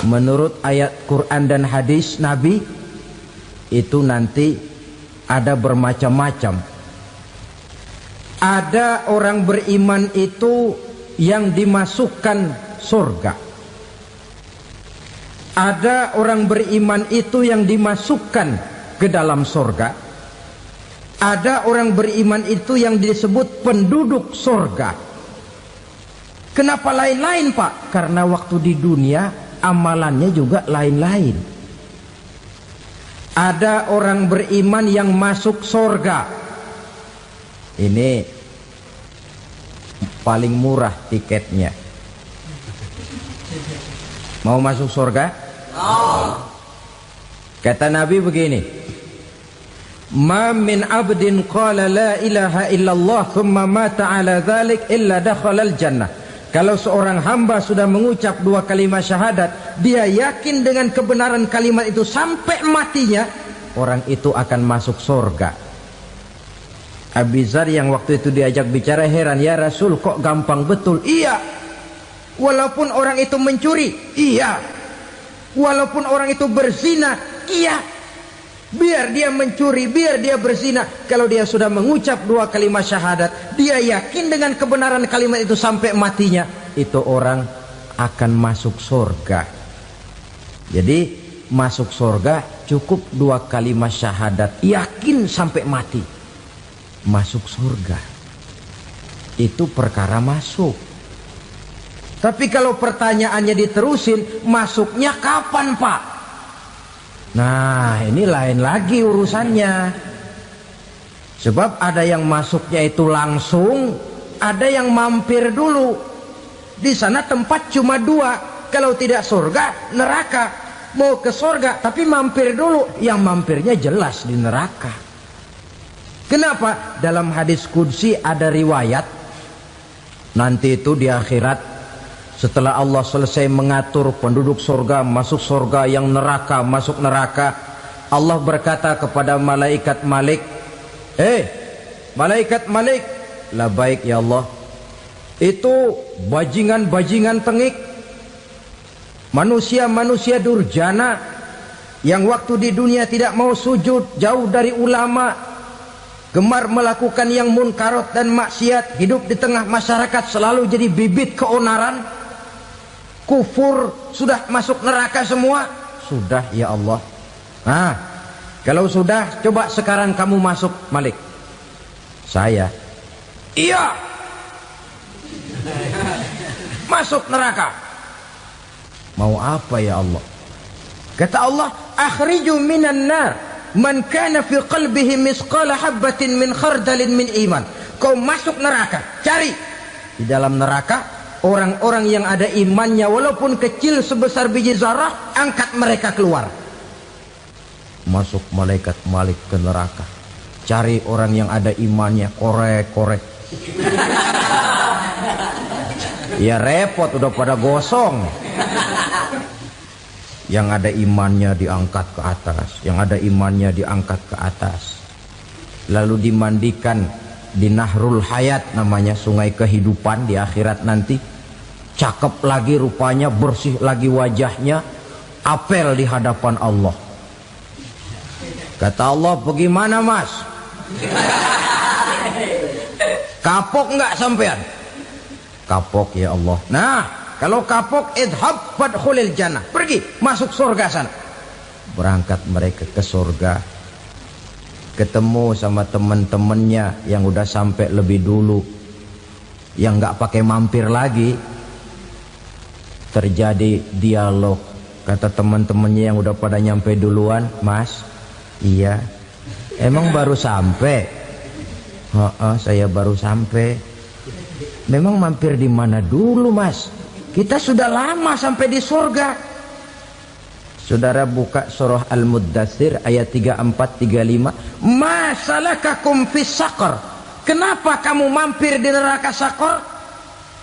menurut ayat Quran dan hadis Nabi itu nanti ada bermacam-macam. Ada orang beriman itu yang dimasukkan surga. Ada orang beriman itu yang dimasukkan ke dalam surga. Ada orang beriman itu yang disebut penduduk surga. Kenapa lain-lain, Pak? Karena waktu di dunia amalannya juga lain-lain. Ada orang beriman yang masuk surga. Ini paling murah tiketnya. Mau masuk surga? Kata Nabi begini, ma min abdin qala la ilaha illallah thumma mata ala dhalik illa dakhalal jannah. Kalau seorang hamba sudah mengucap dua kalimat syahadat, dia yakin dengan kebenaran kalimat itu sampai matinya, orang itu akan masuk surga. Abi Dzar yang waktu itu diajak bicara heran, ya Rasul kok gampang betul? Iya, walaupun orang itu mencuri, iya, walaupun orang itu berzina, iya. Biar dia mencuri, biar dia berzina, kalau dia sudah mengucap dua kalimat syahadat, dia yakin dengan kebenaran kalimat itu sampai matinya, itu orang akan masuk surga. Jadi masuk surga cukup dua kalimat syahadat, yakin sampai mati, masuk surga. Itu perkara masuk. Tapi kalau pertanyaannya diterusin, masuknya kapan, Pak? Nah, ini lain lagi urusannya. Sebab ada yang masuknya itu langsung, ada yang mampir dulu. Di sana tempat cuma dua, kalau tidak surga, neraka. Mau ke surga tapi mampir dulu, yang mampirnya jelas di neraka. Kenapa? Dalam hadis qudsi ada riwayat, nanti itu di akhirat, setelah Allah selesai mengatur penduduk surga masuk surga, yang neraka masuk neraka, Allah berkata kepada malaikat Malik, malaikat Malik, labaik ya Allah, itu bajingan-bajingan tengik, manusia-manusia durjana yang waktu di dunia tidak mau sujud, jauh dari ulama, gemar melakukan yang munkarat dan maksiat, hidup di tengah masyarakat selalu jadi bibit keonaran, kufur, sudah masuk neraka semua. Sudah ya Allah. Nah, kalau sudah, coba sekarang kamu masuk, Malik. Saya, iya, masuk neraka. Mau apa ya Allah? Kata Allah, akhriju minan nar man kana fi qalbihi misqala habbatin min khardalin min iman. Kau masuk neraka, cari di dalam neraka orang-orang yang ada imannya walaupun kecil sebesar biji zarah, angkat mereka keluar. Masuk malaikat Malik ke neraka, cari orang yang ada imannya, korek-korek. Ya repot, udah pada gosong. Yang ada imannya diangkat ke atas, yang ada imannya diangkat ke atas, lalu dimandikan di Nahrul Hayat, namanya sungai kehidupan di akhirat nanti. Cakep lagi rupanya, bersih lagi wajahnya, apel di hadapan Allah. Kata Allah, bagaimana Mas? Kapok nggak sampean? Kapok ya Allah. Nah, kalau kapok, idhab fadkhulil jannah, pergi masuk surga sana. Berangkat mereka ke surga, ketemu sama teman-temannya yang udah sampai lebih dulu, yang nggak pakai mampir lagi. Terjadi dialog. Kata teman-temannya yang udah pada nyampe duluan, Mas, iya, emang baru sampai? Saya baru sampai. Memang mampir di mana dulu, Mas? Kita sudah lama sampai di surga. Saudara buka surah Al-Muddatsir ayat 34-35. Ma salakakum fis saqar? Kenapa kamu mampir di neraka Saqar?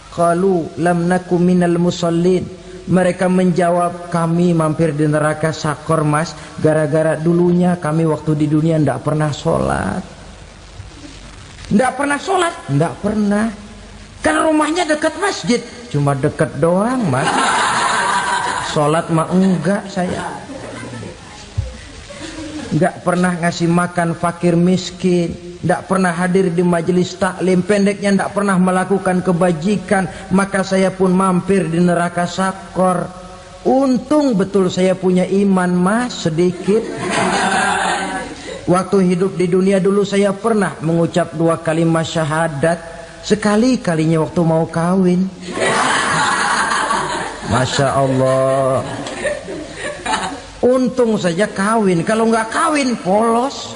Qalu lam naku minal musallin. Mereka menjawab, kami mampir di neraka Saqar, Mas, gara-gara dulunya kami waktu di dunia tidak pernah sholat. Tidak pernah sholat? Tidak pernah. Kan rumahnya dekat masjid. Cuma dekat doang, Mas. Sholat mah enggak saya. Enggak pernah ngasih makan fakir miskin, enggak pernah hadir di majelis taklim, pendeknya enggak pernah melakukan kebajikan, maka saya pun mampir di neraka sakor. Untung betul saya punya iman mas sedikit. Waktu hidup di dunia dulu saya pernah mengucap 2 kalimat syahadat, sekali-kalinya waktu mau kawin. Masya Allah. Untung saja kawin, kalau nggak kawin polos.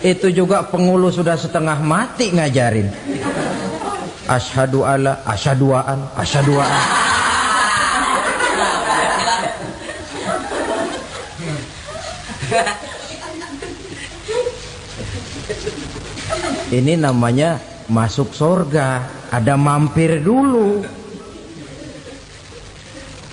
Itu juga pengulu sudah setengah mati ngajarin. Asyhadu alla, asyaduaan, asyaduaan. Ini namanya masuk surga, ada mampir dulu.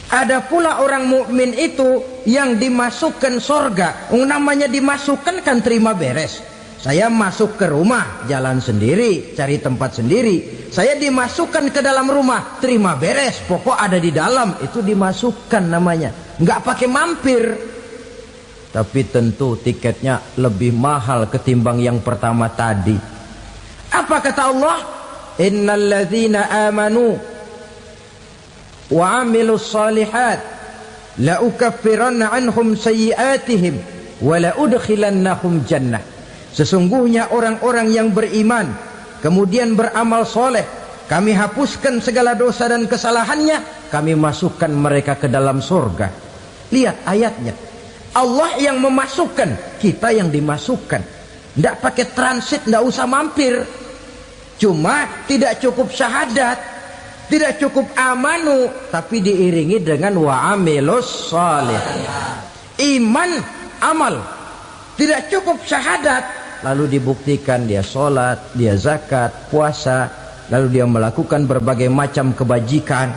Ada pula orang mukmin itu yang dimasukkan surga. Namanya dimasukkan kan terima beres. Saya masuk ke rumah, jalan sendiri, cari tempat sendiri. Saya dimasukkan ke dalam rumah, terima beres. Pokok ada di dalam, itu dimasukkan namanya. Nggak pakai mampir. Tapi tentu tiketnya lebih mahal ketimbang yang pertama tadi. Apa kata Allah? Innal ladzina amanu wa amilus salihat la ukaffiranna anhum sayyi'atihim wa la udkhilannahum jannah. Sesungguhnya orang-orang yang beriman kemudian beramal soleh, kami hapuskan segala dosa dan kesalahannya, kami masukkan mereka ke dalam surga. Lihat ayatnya, Allah yang memasukkan, kita yang dimasukkan. Tidak pakai transit, tidak usah mampir. Cuma tidak cukup syahadat, tidak cukup amanu, tapi diiringi dengan wa'amilus salih. Iman, amal. Tidak cukup syahadat, lalu dibuktikan dia sholat, dia zakat, puasa, lalu dia melakukan berbagai macam kebajikan.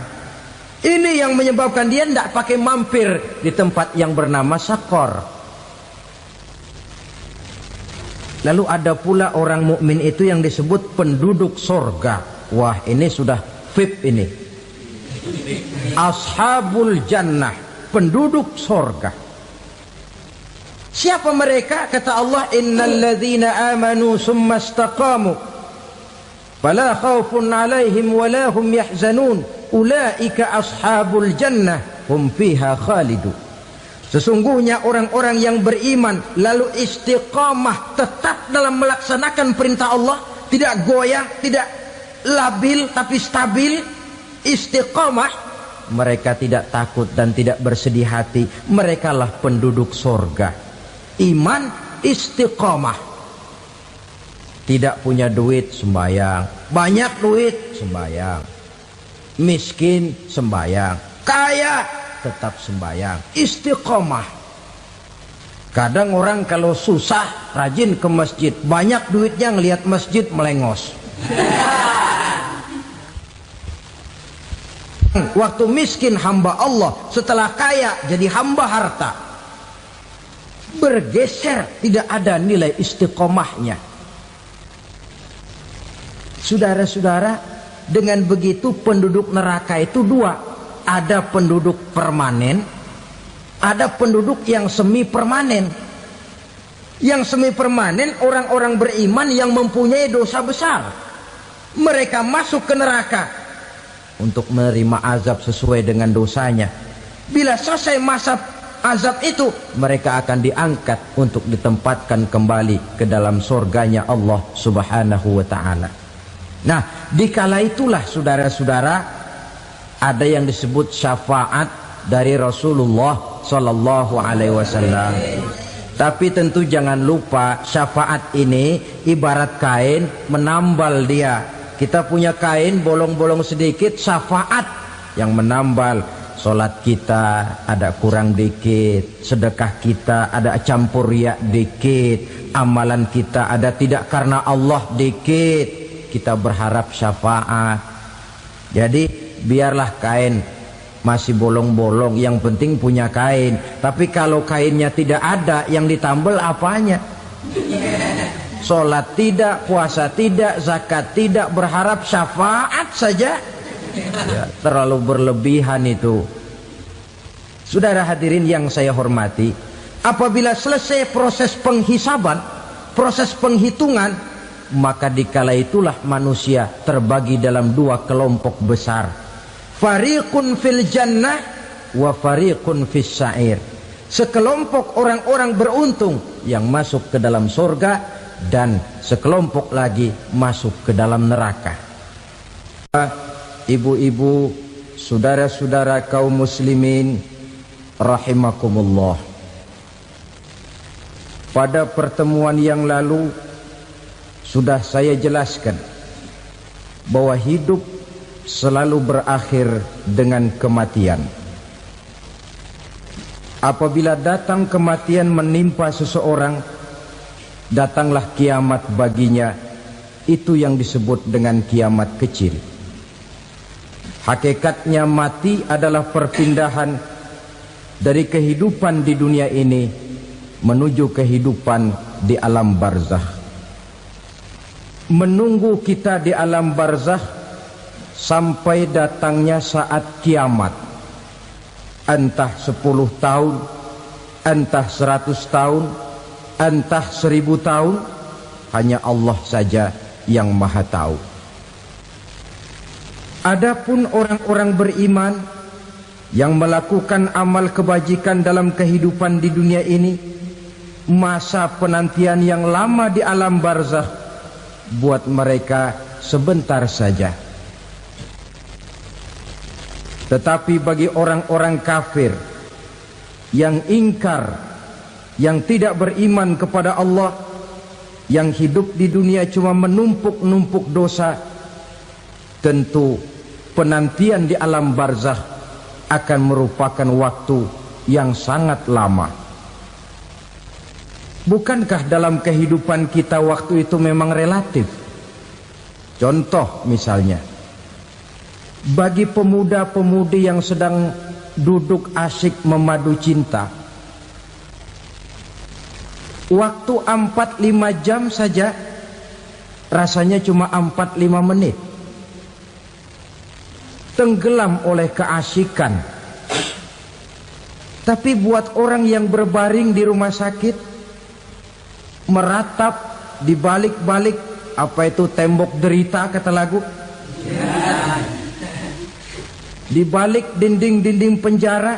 Ini yang menyebabkan dia tidak pakai mampir di tempat yang bernama sakor. Lalu ada pula orang mukmin itu yang disebut penduduk surga. Wah, ini sudah VIP ini. Ashabul jannah, penduduk surga. Siapa mereka? Kata Allah, innal ladzina amanu summa istaqamu fala khaufun 'alaihim wala hum yahzanun ulaika ashabul jannah hum fiha khalidun. Sesungguhnya orang-orang yang beriman lalu istiqamah, tetap dalam melaksanakan perintah Allah, tidak goyah, tidak labil tapi stabil, istiqamah, mereka tidak takut dan tidak bersedih hati. Merekalah penduduk surga. Iman, istiqamah. Tidak punya duit, sembayang. Banyak duit, sembayang. Miskin, sembayang. Kaya, tetap sembayang. Istiqamah. Kadang orang kalau susah rajin ke masjid, banyak duitnya ngelihat masjid melengos. Waktu miskin hamba Allah, setelah kaya jadi hamba harta. Bergeser, tidak ada nilai istiqomahnya. Saudara-saudara, dengan begitu penduduk neraka itu dua. Ada penduduk permanen, ada penduduk yang semi permanen. Yang semi permanen orang-orang beriman yang mempunyai dosa besar. Mereka masuk ke neraka untuk menerima azab sesuai dengan dosanya. Bila selesai masa azab itu, mereka akan diangkat untuk ditempatkan kembali ke dalam surganya Allah Subhanahu wa ta'ala. Nah, dikala itulah saudara-saudara, ada yang disebut syafaat dari Rasulullah Sallallahu Alaihi Wasallam. Tapi tentu jangan lupa, syafaat ini ibarat kain menambal dia. Kita punya kain bolong-bolong sedikit, syafaat yang menambal. Solat kita ada kurang dikit, sedekah kita ada campur riak dikit, amalan kita ada tidak karena Allah dikit, kita berharap syafaat. Jadi biarlah kain masih bolong-bolong, yang penting punya kain. Tapi kalau kainnya tidak ada, yang ditambal apanya? Sholat tidak, puasa tidak, zakat tidak, berharap syafaat saja. Ya, terlalu berlebihan itu. Saudara hadirin yang saya hormati, apabila selesai proses penghisaban, proses penghitungan, maka dikala itulah manusia terbagi dalam dua kelompok besar. Fariqun fil jannah wa fariqun fis sa'ir. Sekelompok orang-orang beruntung yang masuk ke dalam surga, dan sekelompok lagi masuk ke dalam neraka. Ibu-ibu, saudara-saudara kaum muslimin rahimakumullah, pada pertemuan yang lalu sudah saya jelaskan bahwa hidup selalu berakhir dengan kematian. Apabila datang kematian menimpa seseorang, datanglah kiamat baginya. Itu yang disebut dengan kiamat kecil. Hakikatnya mati adalah perpindahan dari kehidupan di dunia ini menuju kehidupan di alam barzakh. Menunggu kita di alam barzakh sampai datangnya saat kiamat. Entah 10 tahun, entah 100 tahun, entah 1000 tahun, hanya Allah saja yang maha tahu. Adapun orang-orang beriman yang melakukan amal kebajikan dalam kehidupan di dunia ini, masa penantian yang lama di alam barzakh buat mereka sebentar saja. Tetapi bagi orang-orang kafir yang ingkar, yang tidak beriman kepada Allah, yang hidup di dunia cuma menumpuk-numpuk dosa, tentu penantian di alam barzakh akan merupakan waktu yang sangat lama. Bukankah dalam kehidupan kita waktu itu memang relatif? Contoh misalnya, bagi pemuda-pemudi yang sedang duduk asyik memadu cinta, waktu 4-5 jam saja rasanya cuma 4-5 menit. Tenggelam oleh keasikan. Tapi buat orang yang berbaring di rumah sakit, meratap di balik-balik apa itu tembok derita kata lagu, di balik dinding-dinding penjara,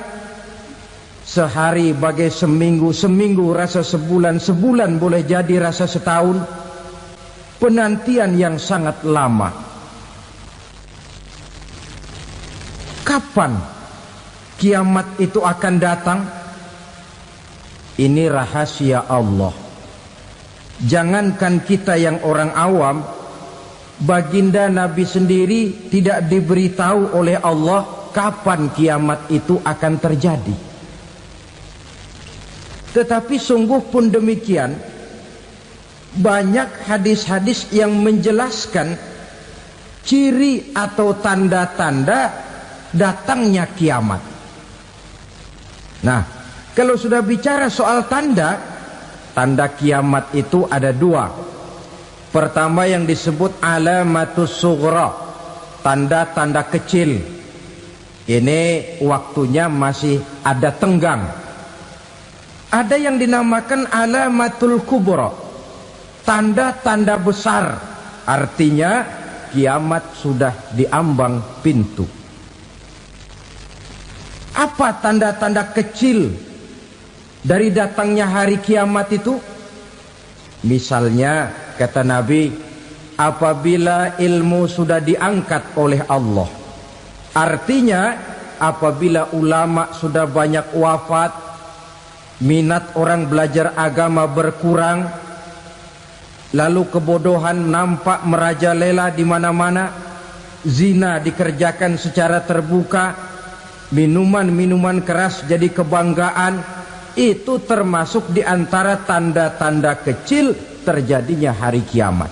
sehari bagai seminggu, seminggu rasa sebulan, sebulan boleh jadi rasa setahun. Penantian yang sangat lama. Kapan kiamat itu akan datang? Ini rahasia Allah. Jangankan kita yang orang awam, baginda Nabi sendiri tidak diberitahu oleh Allah kapan kiamat itu akan terjadi. Tetapi sungguh pun demikian, banyak hadis-hadis yang menjelaskan ciri atau tanda-tanda datangnya kiamat. Nah, kalau sudah bicara soal tanda, tanda kiamat itu ada dua. Pertama yang disebut alamatus sughra, tanda-tanda kecil. Ini waktunya masih ada tenggang. Ada yang dinamakan alamatul kubra, tanda-tanda besar. Artinya kiamat sudah diambang pintu. Apa tanda-tanda kecil dari datangnya hari kiamat itu? Misalnya kata Nabi, apabila ilmu sudah diangkat oleh Allah, artinya apabila ulama sudah banyak wafat, minat orang belajar agama berkurang, lalu kebodohan nampak merajalela di mana-mana, zina dikerjakan secara terbuka, minuman-minuman keras jadi kebanggaan, itu termasuk di antara tanda-tanda kecil terjadinya hari kiamat.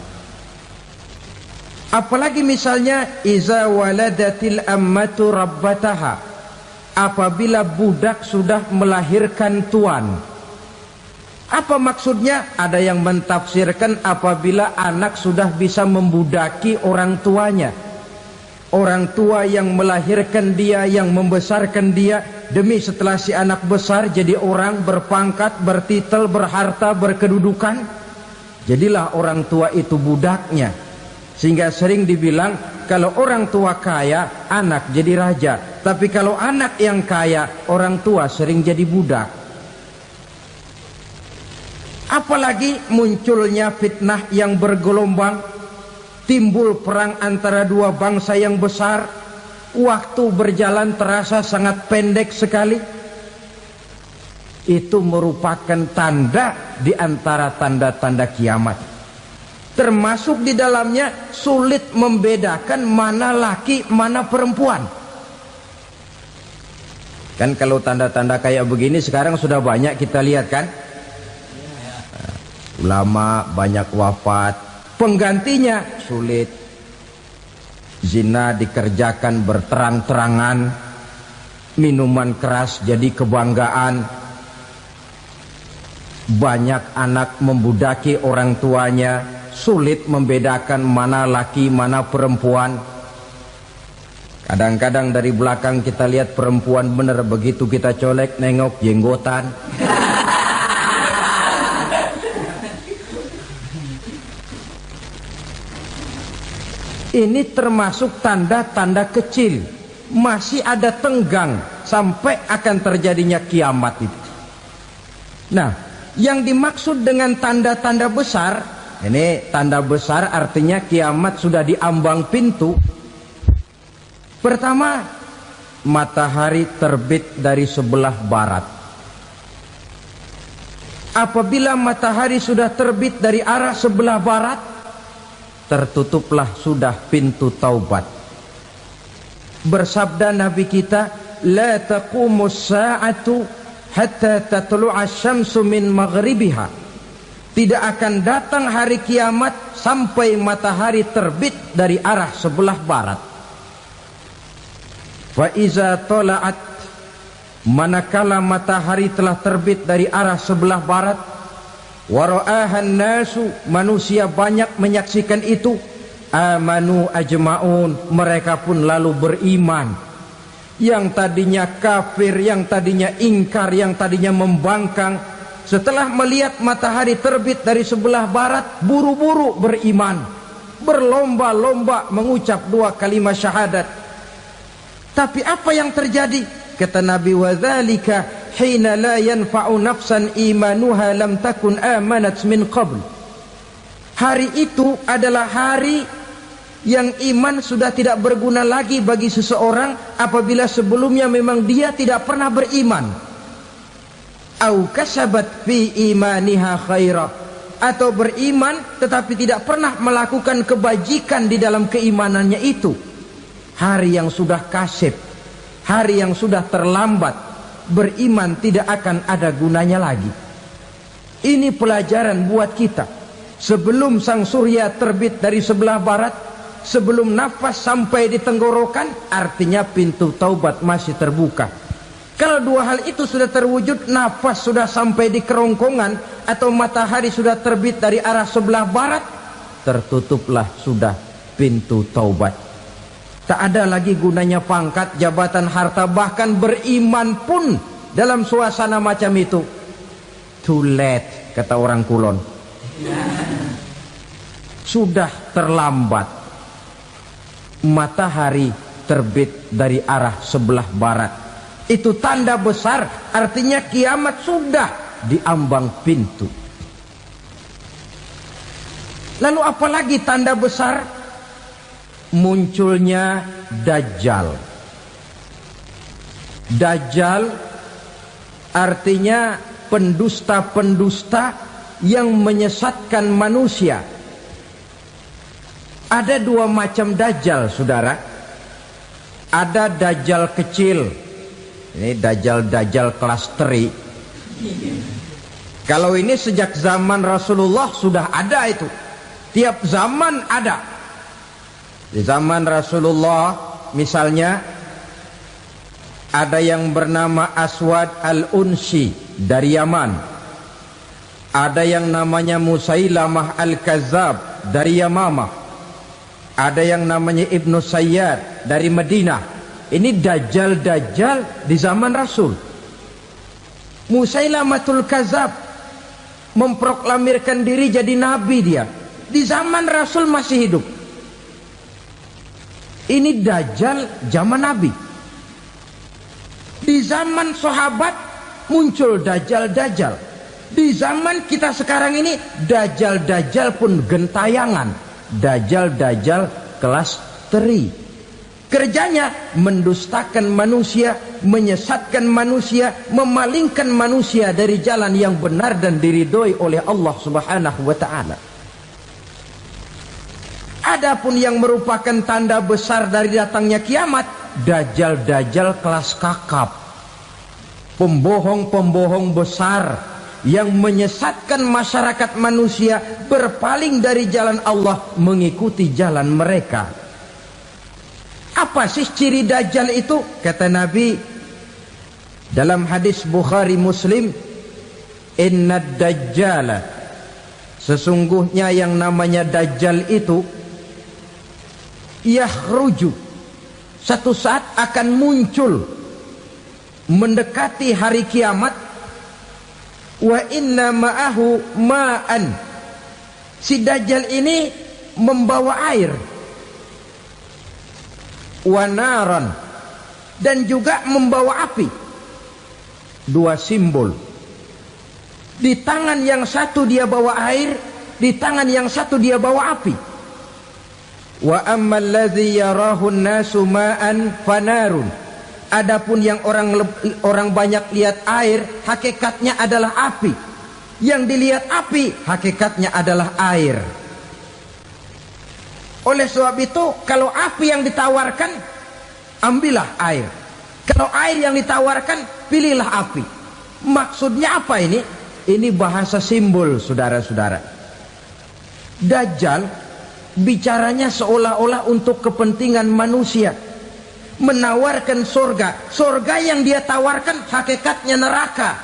Apalagi misalnya iza waladatil ammatu rabbataha, apabila budak sudah melahirkan tuan. Apa maksudnya? Ada yang mentafsirkan apabila anak sudah bisa membudaki orang tuanya. Orang tua yang melahirkan dia, yang membesarkan dia, demi setelah si anak besar jadi orang berpangkat, bertitel, berharta, berkedudukan, jadilah orang tua itu budaknya. Sehingga sering dibilang kalau orang tua kaya, anak jadi raja. Tapi kalau anak yang kaya, orang tua sering jadi budak. Apalagi munculnya fitnah yang bergelombang, timbul perang antara dua bangsa yang besar, waktu berjalan terasa sangat pendek sekali. Itu merupakan tanda di antara tanda-tanda kiamat. Termasuk di dalamnya sulit membedakan mana laki, mana perempuan. Kan kalau tanda-tanda kayak begini sekarang sudah banyak kita lihat kan. Ulama banyak wafat, penggantinya sulit. Zina dikerjakan berterang-terangan, minuman keras jadi kebanggaan, banyak anak membudaki orang tuanya, sulit membedakan mana laki mana perempuan. Kadang-kadang dari belakang kita lihat perempuan bener, begitu kita colek nengok jenggotan. Ini termasuk tanda-tanda kecil. Masih ada tenggang sampai akan terjadinya kiamat itu. Nah, yang dimaksud dengan tanda-tanda besar, ini tanda besar artinya kiamat sudah diambang pintu. Pertama, matahari terbit dari sebelah barat. Apabila matahari sudah terbit dari arah sebelah barat, tertutuplah sudah pintu taubat. Bersabda Nabi kita, la taqumus sa'atu hatta tatlu'a syamsu min maghribiha. Tidak akan datang hari kiamat sampai matahari terbit dari arah sebelah barat. Fa iza tala'at, manakala matahari telah terbit dari arah sebelah barat, wara'ahan nasu, manusia banyak menyaksikan itu, amanu ajma'un, mereka pun lalu beriman. Yang tadinya kafir, yang tadinya ingkar, yang tadinya membangkang, setelah melihat matahari terbit dari sebelah barat, buru-buru beriman, berlomba-lomba mengucap dua kalimat syahadat. Tapi apa yang terjadi? Kata Nabi, wadzalika hina la yanfa'u nafsan imanuha lam takun amanat min qabl. Hari itu adalah hari yang iman sudah tidak berguna lagi bagi seseorang apabila sebelumnya memang dia tidak pernah beriman. Au kasabat fi imaniha khaira, atau beriman tetapi tidak pernah melakukan kebajikan di dalam keimanannya itu. Hari yang sudah kasib, hari yang sudah terlambat, beriman tidak akan ada gunanya lagi. Ini pelajaran buat kita. Sebelum sang surya terbit dari sebelah barat, sebelum nafas sampai di tenggorokan, artinya pintu taubat masih terbuka. Kalau dua hal itu sudah terwujud, nafas sudah sampai di kerongkongan atau matahari sudah terbit dari arah sebelah barat, tertutuplah sudah pintu taubat. Tak ada lagi gunanya pangkat, jabatan, harta, bahkan beriman pun dalam suasana macam itu too late, kata orang Kulon. Sudah terlambat. Matahari terbit dari arah sebelah barat. Itu tanda besar, artinya kiamat sudah diambang pintu. Lalu apalagi tanda besar? Munculnya Dajjal. Dajjal artinya pendusta-pendusta yang menyesatkan manusia. Ada dua macam Dajjal, saudara. Ada Dajjal kecil. Ini Dajjal kelas teri. Kalau ini sejak zaman Rasulullah sudah ada itu. Tiap zaman ada. Di zaman Rasulullah misalnya ada yang bernama Aswad al-Unsi dari Yaman. Ada yang namanya Musailamah Al-Kazzab dari Yamamah. Ada yang namanya Ibnu Sayyad dari Madinah. Ini dajjal-dajjal di zaman Rasul. Musailamatul Kazzab memproklamirkan diri jadi nabi dia. Di zaman Rasul masih hidup. Ini dajjal zaman Nabi. Di zaman sahabat muncul dajjal-dajjal. Di zaman kita sekarang ini dajjal-dajjal pun gentayangan. Dajjal-dajjal kelas teri. Kerjanya mendustakan manusia, menyesatkan manusia, memalingkan manusia dari jalan yang benar dan diridhoi oleh Allah Subhanahu wa taala. Adapun yang merupakan tanda besar dari datangnya kiamat, dajjal-dajjal kelas kakap. Pembohong-pembohong besar yang menyesatkan masyarakat manusia berpaling dari jalan Allah mengikuti jalan mereka. Apa sih ciri dajjal itu? Kata Nabi dalam hadis Bukhari Muslim, innad dajjala, sesungguhnya yang namanya dajjal itu yakhruju, satu saat akan muncul mendekati hari kiamat. Wa inna ma'ahu ma'an, si dajjal ini membawa air. Wa naran, dan juga membawa api. Dua simbol. Di tangan yang satu dia bawa air, di tangan yang satu dia bawa api. Wa ammal ladzi yarahu an-nasu ma'an fanarun, adapun yang orang banyak lihat air, hakikatnya adalah api. Yang dilihat api, hakikatnya adalah air. Oleh sebab itu, kalau api yang ditawarkan, ambillah air. Kalau air yang ditawarkan, pilihlah api. Maksudnya apa ini? Ini bahasa simbol, saudara-saudara. Dajjal bicaranya seolah-olah untuk kepentingan manusia, menawarkan surga. Surga yang dia tawarkan hakikatnya neraka.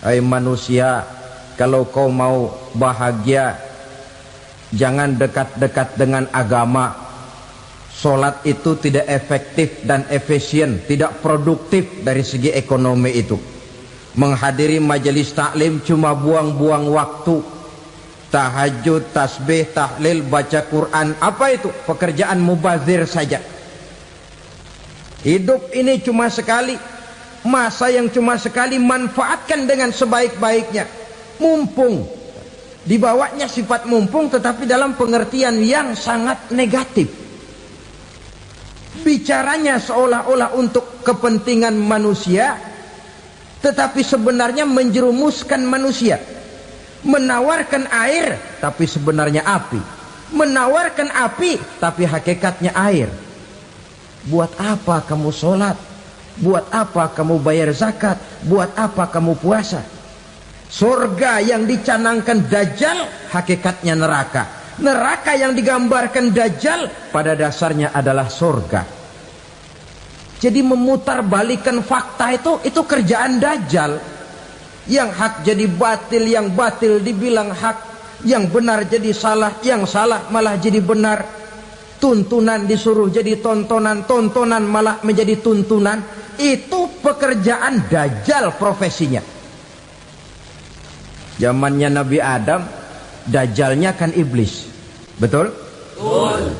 Hai manusia, kalau kau mau bahagia, jangan dekat-dekat dengan agama. Solat itu tidak efektif dan efisien, tidak produktif dari segi ekonomi itu. Menghadiri majelis taklim cuma buang-buang waktu. Tahajud, tasbih, tahlil, baca Quran, apa itu? Pekerjaan mubazir saja. Hidup ini cuma sekali, masa yang cuma sekali, manfaatkan dengan sebaik-baiknya. Mumpung, dibawanya sifat mumpung tetapi dalam pengertian yang sangat negatif. Bicaranya seolah-olah untuk kepentingan manusia, tetapi sebenarnya menjerumuskan manusia. Menawarkan air, tapi sebenarnya api. Menawarkan api, tapi hakikatnya air. Buat apa kamu sholat? Buat apa kamu bayar zakat? Buat apa kamu puasa? Surga yang dicanangkan Dajjal, hakikatnya neraka. Neraka yang digambarkan Dajjal, pada dasarnya adalah surga. Jadi memutarbalikkan fakta itu kerjaan Dajjal. Yang hak jadi batil, yang batil dibilang hak, yang benar jadi salah, yang salah malah jadi benar. Tuntunan disuruh jadi tontonan, tontonan malah menjadi tuntunan. Itu pekerjaan Dajjal profesinya. Zamannya Nabi Adam, Dajjalnya kan iblis. Betul? Betul.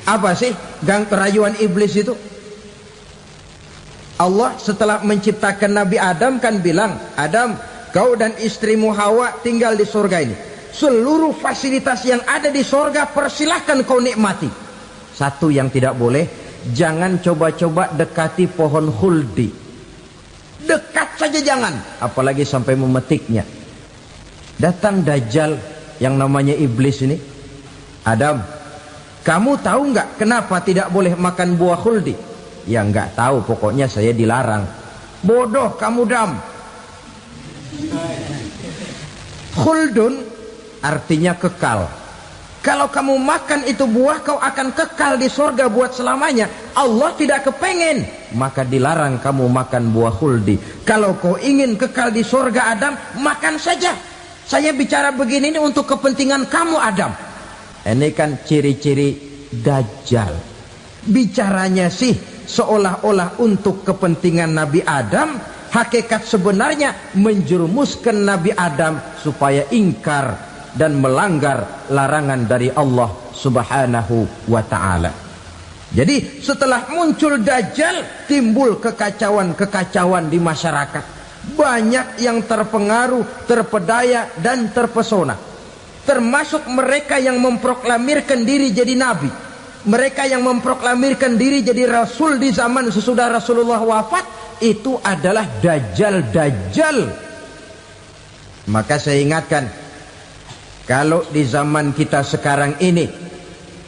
Apa sih gang kerayuan iblis itu? Allah setelah menciptakan Nabi Adam kan bilang, Adam, kau dan istrimu Hawa tinggal di surga ini. Seluruh fasilitas yang ada di surga persilahkan kau nikmati. Satu yang tidak boleh, jangan coba-coba dekati pohon khuldi. Dekat saja jangan, apalagi sampai memetiknya. Datang Dajjal yang namanya iblis ini. Adam, kamu tahu nggak kenapa tidak boleh makan buah khuldi? Ya nggak tahu, pokoknya saya dilarang. Bodoh kamu Dam. Khuldun artinya kekal. Kalau kamu makan itu buah, kau akan kekal di surga buat selamanya. Allah tidak kepengen, maka dilarang kamu makan buah khuldi. Kalau kau ingin kekal di surga Adam, makan saja. Saya bicara begini ini untuk kepentingan kamu Adam. Ini kan ciri-ciri Dajjal. Bicaranya sih seolah-olah untuk kepentingan Nabi Adam, hakikat sebenarnya menjerumuskan Nabi Adam supaya ingkar dan melanggar larangan dari Allah Subhanahu wa ta'ala. Jadi setelah muncul Dajjal, timbul kekacauan-kekacauan di masyarakat. Banyak yang terpengaruh, terpedaya dan terpesona. Termasuk mereka yang memproklamirkan diri jadi nabi. Mereka yang memproklamirkan diri jadi rasul di zaman sesudah Rasulullah wafat, itu adalah Dajjal-Dajjal. Maka saya ingatkan, kalau di zaman kita sekarang ini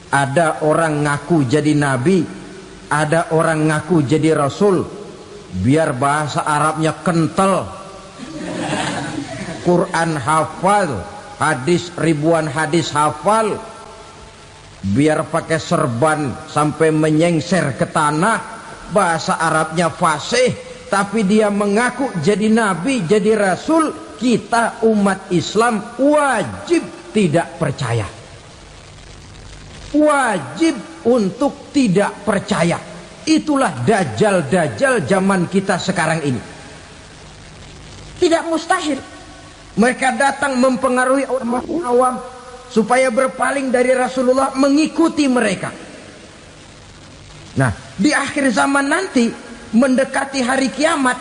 ada orang ngaku jadi nabi, ada orang ngaku jadi rasul, biar bahasa Arabnya kental, Quran hafal, hadis ribuan hadis hafal, biar pakai serban sampai menyengser ke tanah, bahasa Arabnya fasih, tapi dia mengaku jadi nabi, jadi rasul, kita umat Islam wajib tidak percaya. Wajib untuk tidak percaya. Itulah Dajjal-Dajjal zaman kita sekarang ini. Tidak mustahil mereka datang mempengaruhi orang awam supaya berpaling dari Rasulullah, mengikuti mereka. Nah, di akhir zaman nanti, mendekati hari kiamat,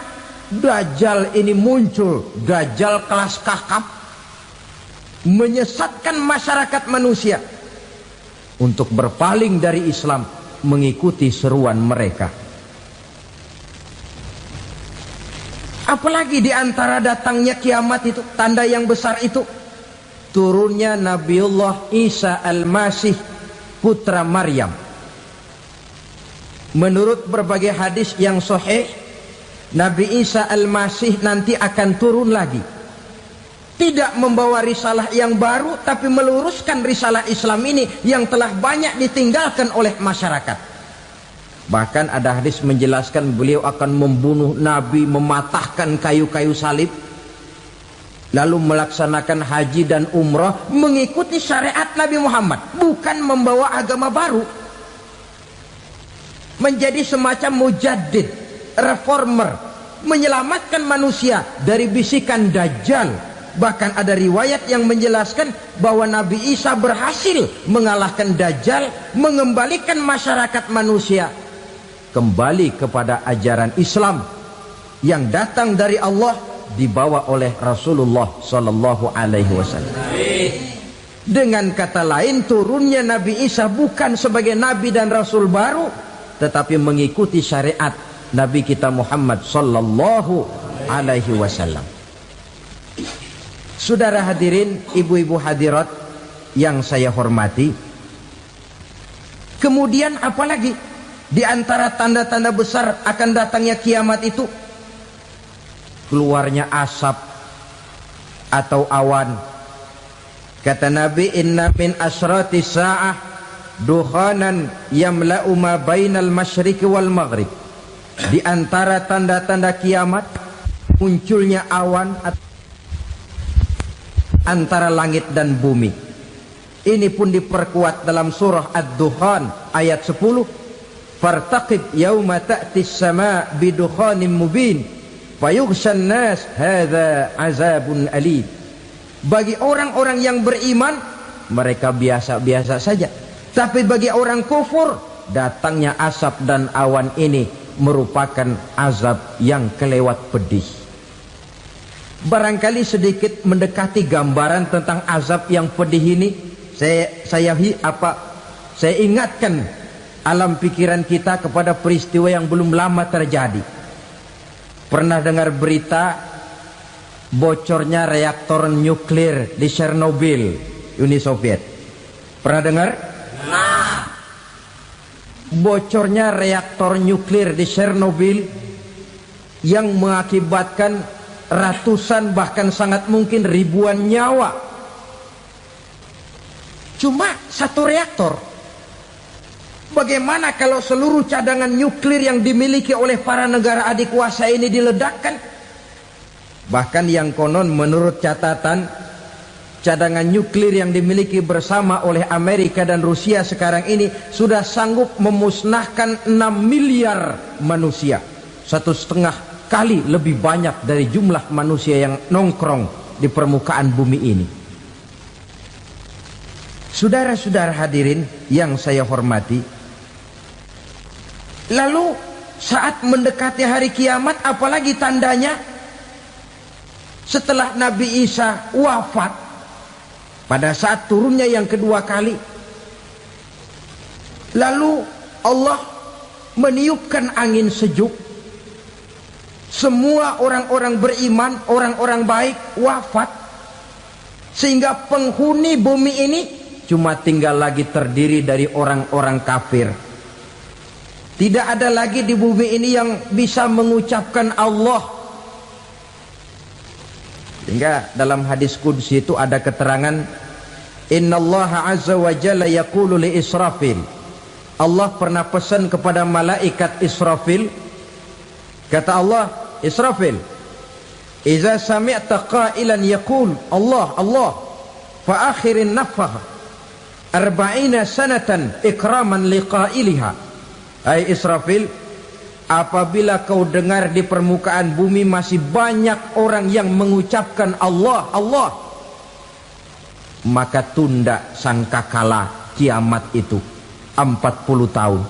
Dajjal ini muncul. Dajjal kelas kakap, menyesatkan masyarakat manusia untuk berpaling dari Islam, mengikuti seruan mereka. Apalagi di antara datangnya kiamat itu, tanda yang besar itu, turunnya Nabiullah Isa Al-Masih, putra Maryam. Menurut berbagai hadis yang sahih, Nabi Isa Al-Masih nanti akan turun lagi. Tidak membawa risalah yang baru, tapi meluruskan risalah Islam ini yang telah banyak ditinggalkan oleh masyarakat. Bahkan ada hadis menjelaskan beliau akan membunuh Nabi, mematahkan kayu-kayu salib, lalu melaksanakan haji dan umrah mengikuti syariat Nabi Muhammad, bukan membawa agama baru. Menjadi semacam mujaddid, reformer, menyelamatkan manusia dari bisikan Dajjal. Bahkan ada riwayat yang menjelaskan bahwa Nabi Isa berhasil mengalahkan Dajjal, mengembalikan masyarakat manusia kembali kepada ajaran Islam yang datang dari Allah, dibawa oleh Rasulullah Sallallahu Alaihi Wasallam. Dengan kata lain, turunnya Nabi Isa bukan sebagai Nabi dan Rasul baru, tetapi mengikuti syariat Nabi kita Muhammad Sallallahu Alaihi Wasallam. Saudara hadirin, ibu-ibu hadirat yang saya hormati, kemudian apalagi di antara tanda-tanda besar akan datangnya kiamat itu? Keluarnya asap atau awan. Kata Nabi, inna min asratis sa'ah dukhanan yamla'u ma bainal masyriqi wal maghrib. Di antara tanda-tanda kiamat, munculnya awan antara langit dan bumi. Ini pun diperkuat dalam surah Ad-Dukhan ayat 10. Fartaqib yauma ta'tis sama' bidukhanin mubin fayughshan nas hadza azabun alim. Bagi orang-orang yang beriman, mereka biasa-biasa saja. Tapi bagi orang kufur, datangnya asap dan awan ini merupakan azab yang kelewat pedih. Barangkali sedikit mendekati gambaran tentang azab yang pedih ini, saya ingatkan alam pikiran kita kepada peristiwa yang belum lama terjadi. Pernah dengar berita bocornya reaktor nuklir di Chernobyl, Uni Soviet? Pernah dengar? Bocornya reaktor nuklir di Chernobyl yang mengakibatkan ratusan bahkan sangat mungkin ribuan nyawa. Cuma satu reaktor. Bagaimana kalau seluruh cadangan nuklir yang dimiliki oleh para negara adikuasa ini diledakkan? Bahkan yang konon menurut catatan cadangan nuklir yang dimiliki bersama oleh Amerika dan Rusia sekarang ini sudah sanggup memusnahkan 6 miliar manusia, 1,5 kali lebih banyak dari jumlah manusia yang nongkrong di permukaan bumi ini. Saudara-saudara hadirin yang saya hormati, lalu saat mendekati hari kiamat, apalagi tandanya? Setelah Nabi Isa wafat, pada saat turunnya yang kedua kali, lalu Allah meniupkan angin sejuk. Semua orang-orang beriman, orang-orang baik wafat, sehingga penghuni bumi ini cuma tinggal lagi terdiri dari orang-orang kafir. Tidak ada lagi di bumi ini yang bisa mengucapkan Allah. Sehingga dalam hadis qudsi itu ada keterangan, innallaha azza wa jalla yaqulu li Israfil. Allah pernah pesan kepada malaikat Israfil, kata Allah, Israfil, idza sami'ta qailan yaqul Allah Allah fa akhirin nafakh 40 sanatan ikraman liqailiha. Hai Israfil, apabila kau dengar di permukaan bumi masih banyak orang yang mengucapkan Allah Allah, maka tunda sangkakala kiamat itu 40 tahun.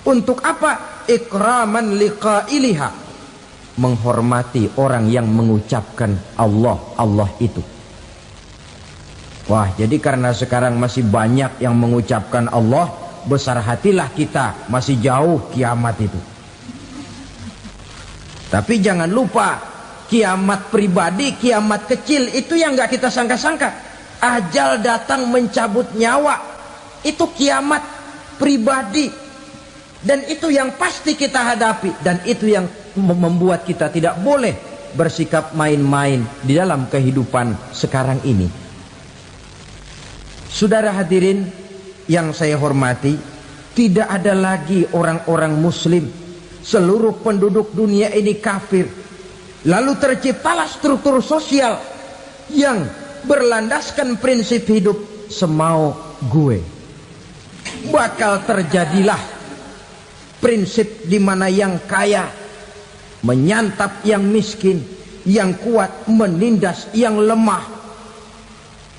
Untuk apa? Ikraman liqailiha, menghormati orang yang mengucapkan Allah Allah itu. Wah, jadi karena sekarang masih banyak yang mengucapkan Allah, besar hatilah kita, masih jauh kiamat itu. Tapi jangan lupa, kiamat pribadi, kiamat kecil itu yang nggak kita sangka-sangka. Ajal datang mencabut nyawa, itu kiamat pribadi, dan itu yang pasti kita hadapi, dan itu yang membuat kita tidak boleh bersikap main-main di dalam kehidupan sekarang ini. Saudara hadirin yang saya hormati, tidak ada lagi orang-orang muslim. Seluruh penduduk dunia ini kafir. Lalu terciptalah struktur sosial yang berlandaskan prinsip hidup semau gue. Bakal terjadilah prinsip di mana yang kaya menyantap yang miskin, yang kuat menindas yang lemah.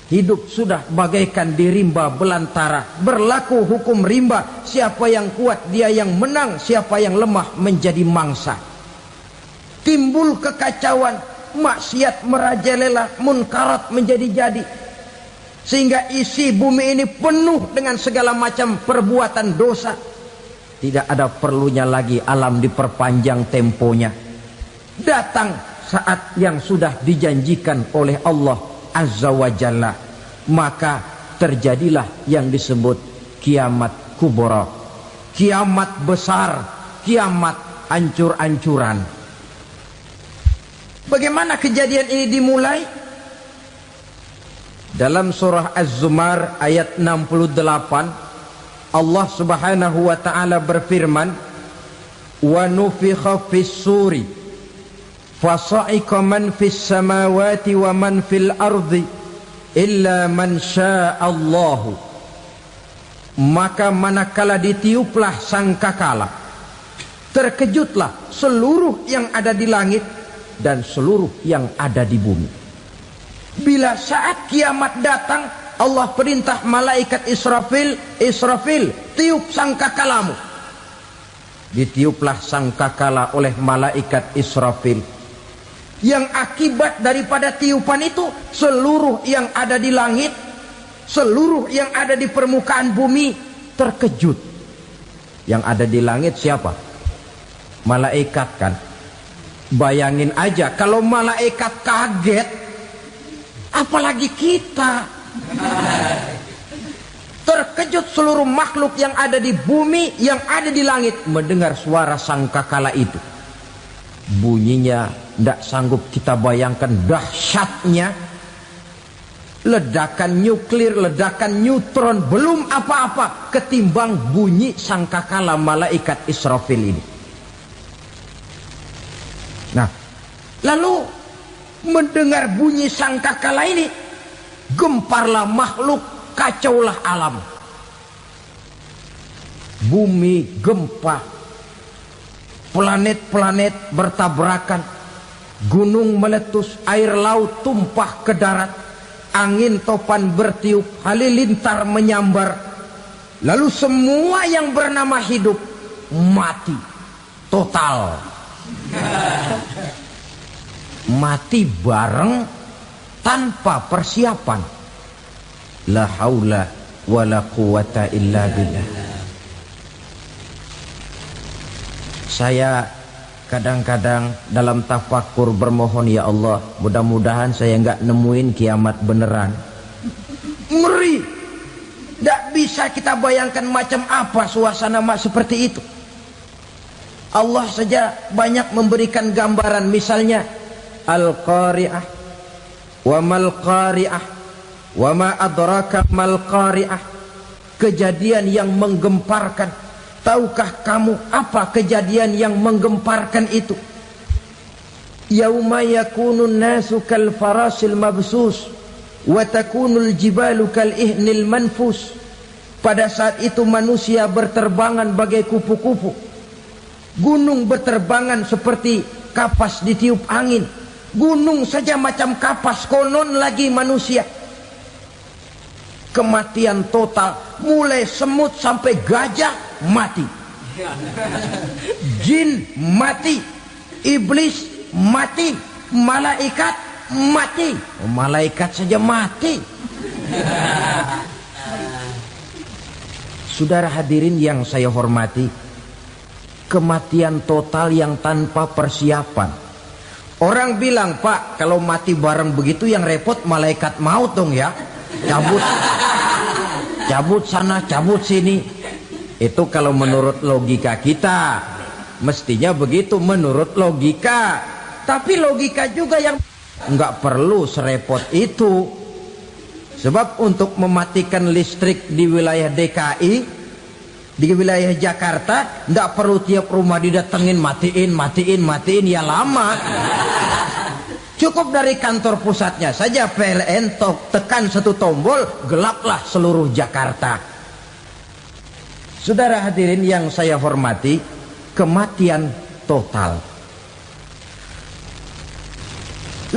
Hidup sudah bagaikan di rimba belantara, berlaku hukum rimba. Siapa yang kuat dia yang menang, siapa yang lemah menjadi mangsa. Timbul kekacauan, maksiat merajalela, munkarat menjadi-jadi, sehingga isi bumi ini penuh dengan segala macam perbuatan dosa. Tidak ada perlunya lagi alam diperpanjang temponya. Datang saat yang sudah dijanjikan oleh Allah Azza wa Jalla, maka terjadilah yang disebut kiamat kubra, kiamat besar, kiamat ancur-ancuran. Bagaimana kejadian ini dimulai? Dalam surah Az-Zumar ayat 68, Allah Subhanahu wa taala berfirman, wa nufikha fis suri fasa'iqa man fis samawati wa man fil ardi illa man sya'allahu. Maka manakala ditiuplah sangkakala, terkejutlah seluruh yang ada di langit dan seluruh yang ada di bumi. Bila saat kiamat datang, Allah perintah malaikat Israfil, Israfil, tiup sangkakalamu. Ditiuplah sangkakala oleh malaikat Israfil. Yang akibat daripada tiupan itu, seluruh yang ada di langit, seluruh yang ada di permukaan bumi terkejut. Yang ada di langit siapa? Malaikat kan. Bayangin aja kalau malaikat kaget, apalagi kita. Terkejut seluruh makhluk yang ada di bumi, yang ada di langit mendengar suara sangkakala itu. Bunyinya tidak sanggup kita bayangkan dahsyatnya. Ledakan nuklir, ledakan neutron belum apa-apa ketimbang bunyi sangkakala malaikat Israfil ini. Nah, lalu mendengar bunyi sangkakala ini, gemparlah makhluk, kacaulah alam. Bumi gempa, planet-planet bertabrakan, gunung meletus, air laut tumpah ke darat, angin topan bertiup, halilintar menyambar. Lalu semua yang bernama hidup mati total. Mati bareng tanpa persiapan. La haula wala quwata illa billah. Saya kadang-kadang dalam tafakur bermohon, ya Allah, mudah-mudahan saya enggak nemuin kiamat beneran. Ngeri. Tidak bisa kita bayangkan macam apa suasana seperti itu. Allah saja banyak memberikan gambaran, misalnya Al-Qari'ah, wa mal qari'ah, wa ma adraka mal qari'ah. Kejadian yang menggemparkan. Tahukah kamu apa kejadian yang menggemparkan itu? Yauma yakunun nasu kal farasil mabsus wa takunul jibalu kal ihnil manfus. Pada saat itu manusia berterbangan bagai kupu-kupu, gunung berterbangan seperti kapas ditiup angin. Gunung saja macam kapas, konon lagi manusia. Kematian total, mulai semut sampai gajah mati, jin mati, iblis mati, malaikat mati. Malaikat saja mati. Saudara hadirin yang saya hormati, kematian total yang tanpa persiapan. Orang bilang, Pak, kalau mati bareng begitu yang repot malaikat maut dong ya. Cabut sana, cabut sini. Itu kalau menurut logika kita, mestinya begitu menurut logika. Tapi logika juga yang nggak perlu serepot itu. Sebab untuk mematikan listrik di wilayah DKI, di wilayah Jakarta, nggak perlu tiap rumah didatengin matiin, ya lama. Cukup dari kantor pusatnya saja PLN tekan satu tombol, gelaplah seluruh Jakarta. Saudara hadirin yang saya hormati, kematian total.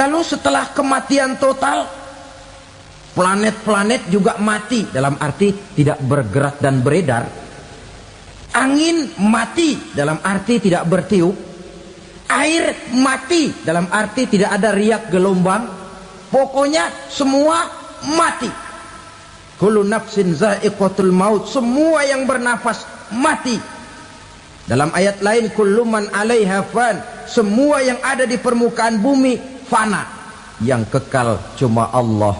Lalu setelah kematian total, planet-planet juga mati, dalam arti tidak bergerak dan beredar. Angin mati, dalam arti tidak bertiup. Air mati, dalam arti tidak ada riak gelombang. Pokoknya semua mati. Kullu nafsin za'iqatul maut, semua yang bernafas mati. Dalam ayat lain, kullu man 'alaiha fan, semua yang ada di permukaan bumi fana. Yang kekal cuma Allah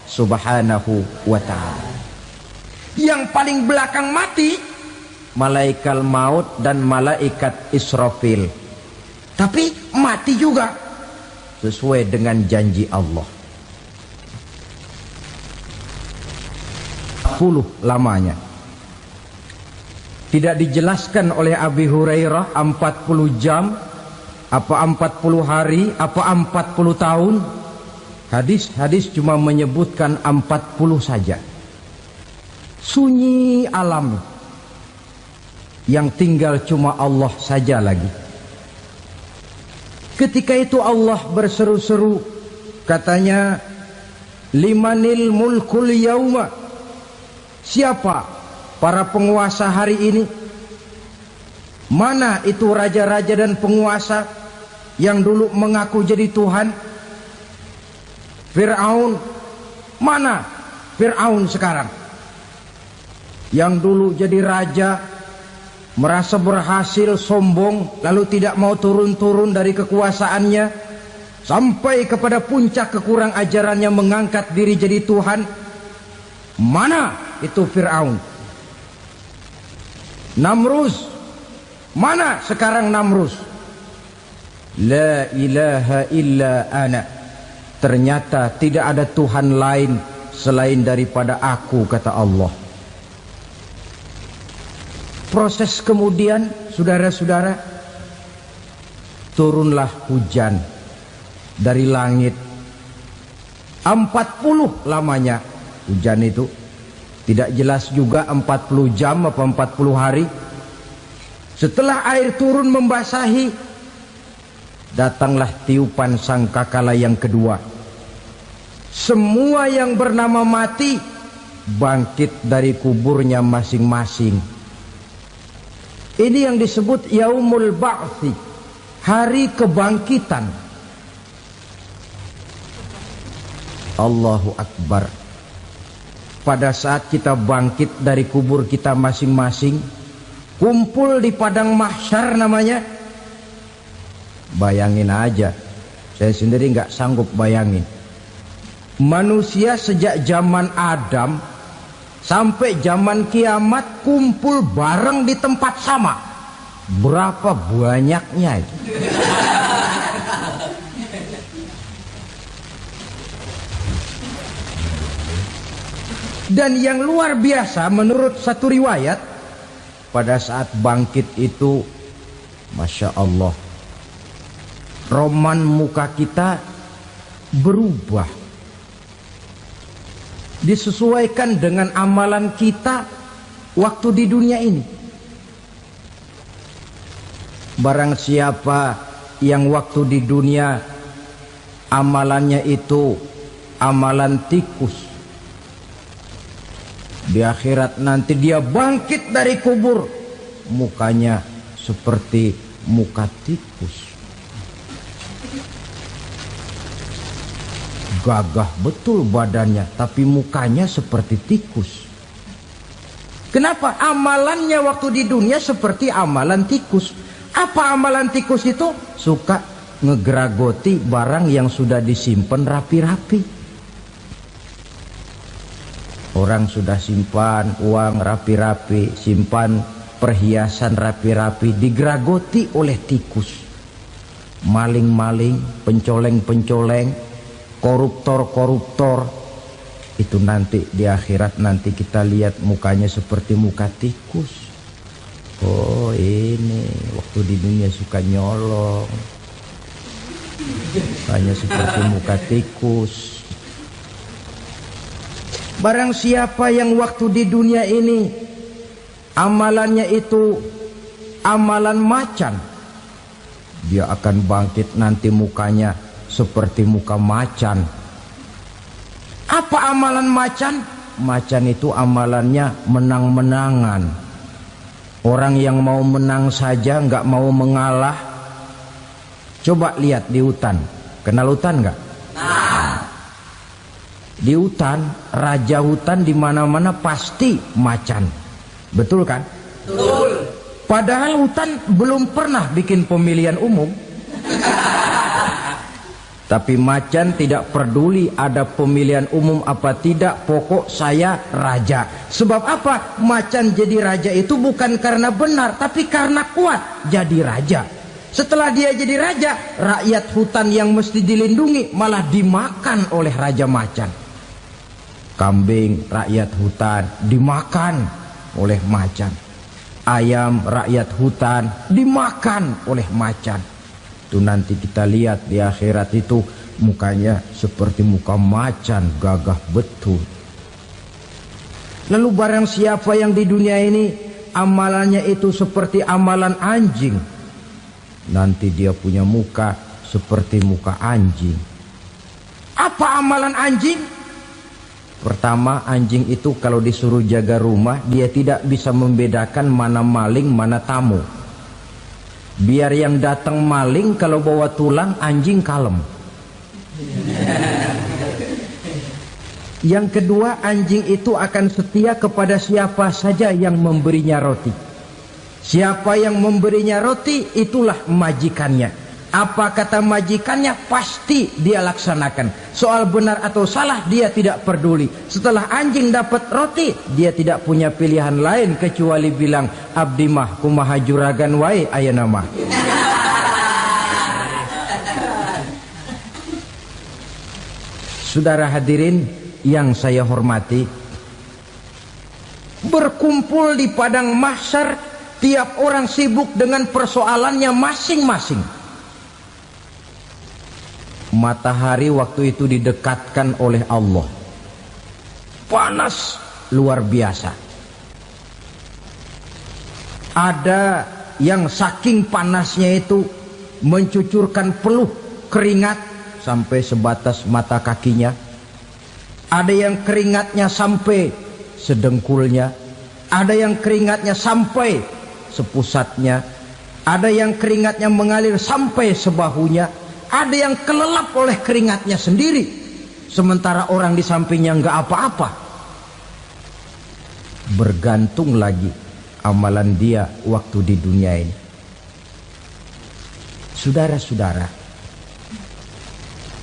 Subhanahu wa ta'ala. Yang paling belakang mati malaikat maut dan malaikat Israfil. Tapi mati juga sesuai dengan janji Allah. 10 lamanya. Tidak dijelaskan oleh Abi Hurairah 40 jam, apa 40 hari, apa 40 tahun. Hadis-hadis cuma menyebutkan 40 saja. Sunyi alam, yang tinggal cuma Allah saja lagi. Ketika itu Allah berseru-seru, katanya, limanil mulkul yauma, siapa para penguasa hari ini? Mana itu raja-raja dan penguasa yang dulu mengaku jadi Tuhan? Fir'aun, mana Fir'aun sekarang? Yang dulu jadi raja, merasa berhasil, sombong, lalu tidak mau turun-turun dari kekuasaannya, sampai kepada puncak kekurang ajarannya mengangkat diri jadi Tuhan. Mana itu Fir'aun? Namrus, mana sekarang Namrus? La ilaha illa ana, ternyata tidak ada Tuhan lain selain daripada aku, kata Allah. Proses kemudian, saudara-saudara, turunlah hujan dari langit. 40 lamanya hujan itu. Tidak jelas juga 40 jam apa 40 hari. Setelah air turun membasahi, datanglah tiupan sangkakala yang kedua. Semua yang bernama mati bangkit dari kuburnya masing-masing. Ini yang disebut Yaumul Ba'thi, hari kebangkitan. Allahu Akbar. Pada saat kita bangkit dari kubur kita masing-masing, kumpul di padang mahsyar namanya. Bayangin aja, saya sendiri nggak sanggup bayangin. Manusia sejak zaman Adam sampai zaman kiamat kumpul bareng di tempat sama. Berapa banyaknya itu? Dan yang luar biasa menurut satu riwayat, pada saat bangkit itu, Masya Allah, roman muka kita berubah, disesuaikan dengan amalan kita waktu di dunia ini. Barang siapa yang waktu di dunia amalannya itu amalan tikus, di akhirat nanti dia bangkit dari kubur, mukanya seperti muka tikus. Gagah betul badannya, tapi mukanya seperti tikus. Kenapa? Amalannya waktu di dunia seperti amalan tikus. Apa amalan tikus itu? Suka ngegeragoti barang yang sudah disimpan rapi-rapi. Orang sudah simpan uang rapi-rapi, simpan perhiasan rapi-rapi, digeragoti oleh tikus. Maling-maling, pencoleng-pencoleng, koruptor-koruptor. Itu nanti di akhirat nanti kita lihat mukanya seperti muka tikus. Oh ini waktu di dunia suka nyolong, mukanya seperti muka tikus. Barang siapa yang waktu di dunia ini amalannya itu amalan macan, dia akan bangkit nanti mukanya seperti muka macan. Apa amalan macan? Macan itu amalannya menang-menangan. Orang yang mau menang saja nggak mau mengalah. Coba lihat di hutan, kenal hutan nggak? Di hutan, raja hutan di mana-mana pasti macan. Betul kan? Betul. Padahal hutan belum pernah bikin pemilihan umum. Tapi macan tidak peduli ada pemilihan umum apa tidak, pokok saya raja. Sebab apa? Macan jadi raja itu bukan karena benar, tapi karena kuat jadi raja. Setelah dia jadi raja, rakyat hutan yang mesti dilindungi malah dimakan oleh raja macan. Kambing rakyat hutan dimakan oleh macan. Ayam rakyat hutan dimakan oleh macan. Itu nanti kita lihat di akhirat itu mukanya seperti muka macan, gagah betul. Lalu barang siapa yang di dunia ini amalannya itu seperti amalan anjing, nanti dia punya muka seperti muka anjing. Apa amalan anjing? Pertama, anjing itu kalau disuruh jaga rumah, dia tidak bisa membedakan mana maling, mana tamu. Biar yang datang maling, kalau bawa tulang, anjing kalem. Yang kedua, anjing itu akan setia kepada siapa saja yang memberinya roti. Siapa yang memberinya roti, itulah majikannya. Apa kata majikannya pasti dia laksanakan. Soal benar atau salah dia tidak peduli. Setelah anjing dapat roti, dia tidak punya pilihan lain kecuali bilang, abdi mah kumaha juragan wae ayeuna mah. Saudara hadirin yang saya hormati, berkumpul di padang mahsyar, tiap orang sibuk dengan persoalannya masing-masing. Matahari waktu itu didekatkan oleh Allah, panas luar biasa. Ada yang saking panasnya itu mencucurkan peluh keringat sampai sebatas mata kakinya. Ada yang keringatnya sampai sedengkulnya, ada yang keringatnya sampai sepusatnya, ada yang keringatnya mengalir sampai sebahunya, ada yang kelelap oleh keringatnya sendiri, sementara orang di sampingnya nggak apa-apa. Bergantung lagi amalan dia waktu di dunia ini. Saudara-saudara,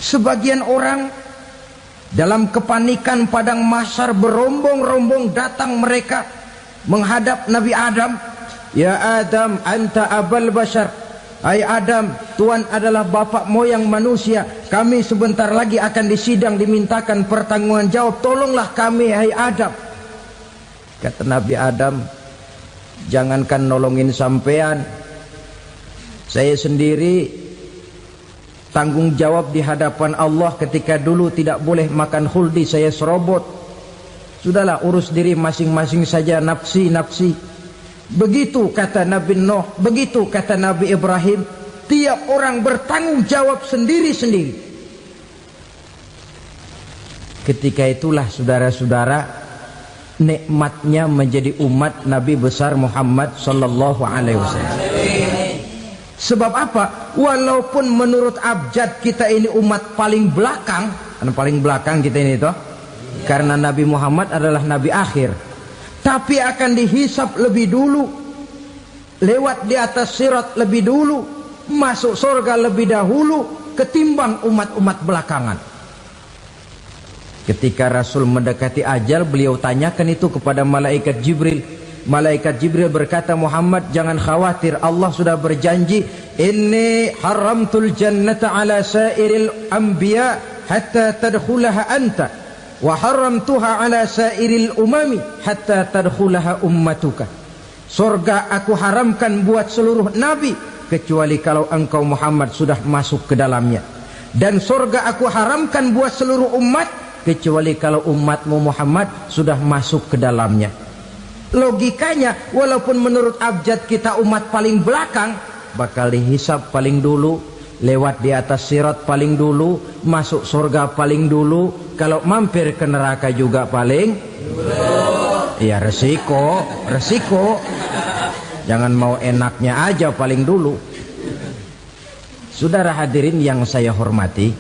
sebagian orang dalam kepanikan padang mahsyar berombong-rombong datang mereka menghadap Nabi Adam. Ya Adam, anta abal bashar. Hai Adam, Tuhan adalah bapak moyang manusia. Kami sebentar lagi akan disidang, dimintakan pertanggungan jawab. Tolonglah kami, hai Adam. Kata Nabi Adam, jangankan nolongin sampean, saya sendiri tanggung jawab di hadapan Allah ketika dulu tidak boleh makan khuldi, saya serobot. Sudahlah, urus diri masing-masing saja, nafsi. Begitu kata Nabi Nuh, begitu kata Nabi Ibrahim. Tiap orang bertanggung jawab sendiri-sendiri. Ketika itulah saudara-saudara, nikmatnya menjadi umat Nabi besar Muhammad sallallahu alaihi wasallam. Sebab apa? Walaupun menurut abjad kita ini umat paling belakang, paling belakang kita ini toh, karena Nabi Muhammad adalah Nabi akhir, tapi akan dihisap lebih dulu, lewat di atas sirat lebih dulu, masuk surga lebih dahulu ketimbang umat-umat belakangan. Ketika Rasul mendekati ajal, beliau tanyakan itu kepada malaikat Jibril. Malaikat Jibril berkata, Muhammad jangan khawatir, Allah sudah berjanji, inni haramtul jannata ala sairil anbiya hatta tadkhulaha anta, wa haramtuha ala sairil umami hatta tadkhulaha ummatuka. Surga aku haramkan buat seluruh nabi kecuali kalau engkau Muhammad sudah masuk ke dalamnya, dan surga aku haramkan buat seluruh umat kecuali kalau umatmu Muhammad sudah masuk ke dalamnya. Logikanya, walaupun menurut abjad kita umat paling belakang, bakal dihisap paling dulu, lewat di atas sirat paling dulu, masuk surga paling dulu, kalau mampir ke neraka juga paling dulu. Ya resiko. Jangan mau enaknya aja paling dulu. Saudara hadirin yang saya hormati,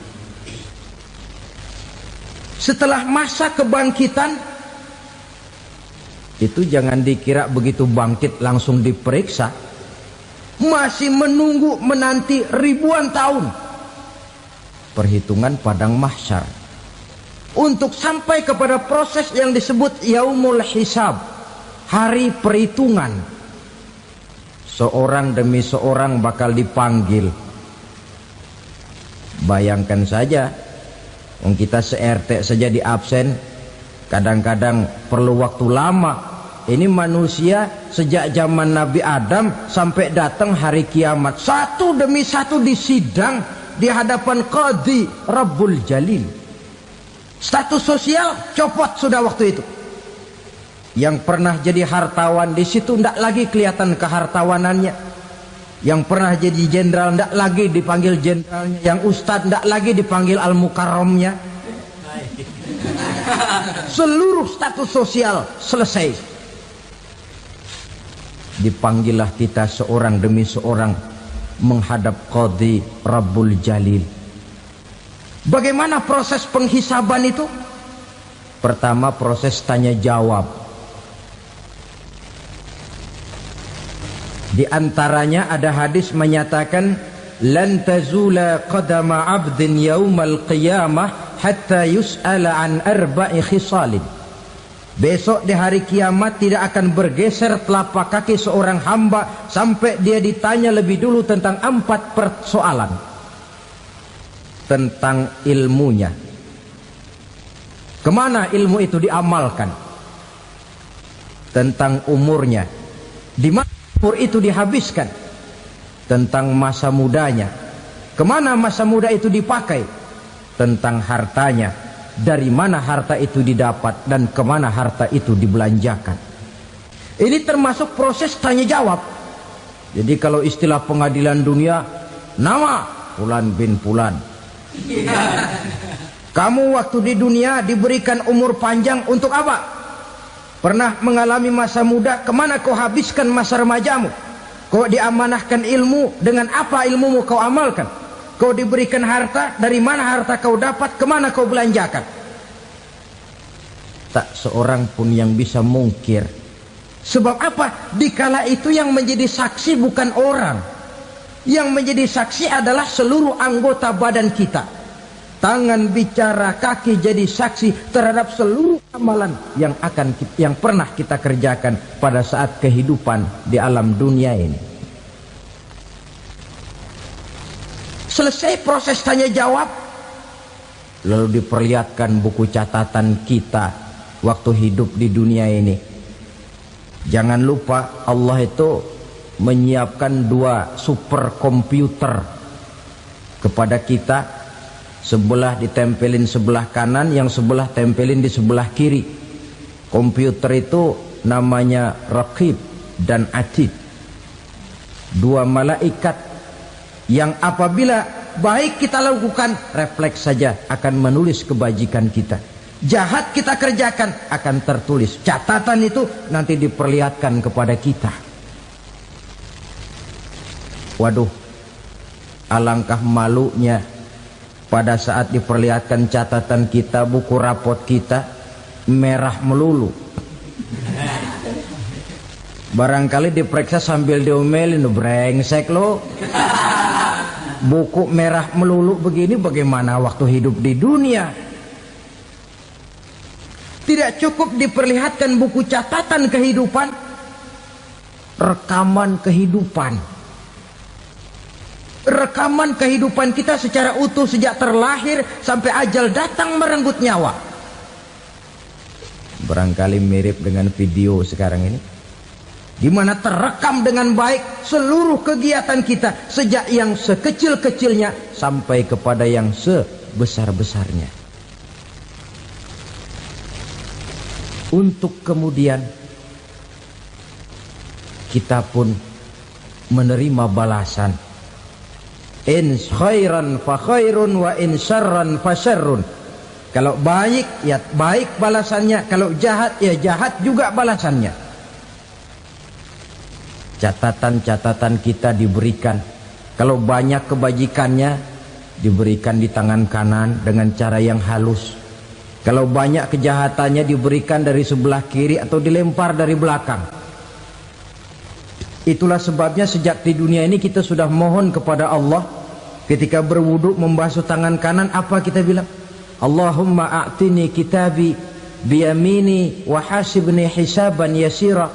setelah masa kebangkitan itu jangan dikira begitu bangkit langsung diperiksa. Masih menunggu menanti ribuan tahun perhitungan padang mahsyar untuk sampai kepada proses yang disebut yaumul hisab, hari perhitungan. Seorang demi seorang bakal dipanggil. Bayangkan saja, kita se-RT saja di absen, kadang-kadang perlu waktu lama. Ini manusia sejak zaman Nabi Adam sampai datang hari kiamat, satu demi satu disidang di hadapan Qadhi Rabbul Jalil. Status sosial copot sudah waktu itu. Yang pernah jadi hartawan di situ tidak lagi kelihatan kehartawanannya. Yang pernah jadi jenderal tidak lagi dipanggil jenderalnya. Yang ustadz tidak lagi dipanggil al-mukarramnya. Seluruh status sosial selesai. Dipanggillah kita seorang demi seorang menghadap Qadhi Rabbul Jalil. Bagaimana proses penghisaban itu? Pertama, proses tanya jawab. Di antaranya ada hadis menyatakan, lan tazula qadama 'abdin yaumal qiyamah hatta yus'ala an arba'i khisalin. Besok di hari kiamat tidak akan bergeser telapak kaki seorang hamba sampai dia ditanya lebih dulu tentang 4 persoalan. Tentang ilmunya, kemana ilmu itu diamalkan. Tentang umurnya, di mana umur itu dihabiskan. Tentang masa mudanya, kemana masa muda itu dipakai. tentang hartanya, dari mana harta itu didapat dan kemana harta itu dibelanjakan. Ini termasuk proses tanya jawab. Jadi kalau istilah pengadilan dunia, nama Fulan bin Fulan. Kamu waktu di dunia diberikan umur panjang untuk apa? Pernah mengalami masa muda, kemana kau habiskan masa remajamu? Kau diamanahkan ilmu, dengan apa ilmumu kau amalkan? Kau diberikan harta, dari mana harta kau dapat, kemana kau belanjakan? Tak seorang pun yang bisa mungkir. Sebab apa? Dikala itu yang menjadi saksi bukan orang. Yang menjadi saksi adalah seluruh anggota badan kita. Tangan bicara, kaki jadi saksi terhadap seluruh amalan yang pernah kita kerjakan pada saat kehidupan di alam dunia ini. Selesai proses tanya jawab, lalu diperlihatkan buku catatan kita waktu hidup di dunia ini. Jangan lupa Allah itu menyiapkan 2 superkomputer kepada kita, sebelah ditempelin sebelah kanan, yang sebelah tempelin di sebelah kiri. Komputer itu namanya Raqib dan Atid, 2 malaikat yang apabila baik kita lakukan, refleks saja akan menulis kebajikan kita. Jahat kita kerjakan, akan tertulis. Catatan itu nanti diperlihatkan kepada kita. Waduh, alangkah malunya pada saat diperlihatkan catatan kita, buku rapot kita merah melulu. Barangkali diperiksa sambil diomelin, brengsek lo. Buku merah melulu begini, bagaimana waktu hidup di dunia? Tidak cukup diperlihatkan buku catatan kehidupan, rekaman kehidupan. Rekaman kehidupan kita secara utuh sejak terlahir sampai ajal datang merenggut nyawa. Barangkali mirip dengan video sekarang ini, di mana terekam dengan baik seluruh kegiatan kita, sejak yang sekecil-kecilnya sampai kepada yang sebesar-besarnya. Untuk kemudian kita pun menerima balasan. In khairan fa khairun wa in syarran fa syarrun. Kalau baik ya baik balasannya, kalau jahat ya jahat juga balasannya. Catatan-catatan kita diberikan. Kalau banyak kebajikannya diberikan di tangan kanan dengan cara yang halus. Kalau banyak kejahatannya diberikan dari sebelah kiri atau dilempar dari belakang. Itulah sebabnya sejak di dunia ini kita sudah mohon kepada Allah. Ketika berwudu membasuh tangan kanan, apa kita bilang? Allahumma a'tini kitabi biyamini wa hasibni hisaban yasira.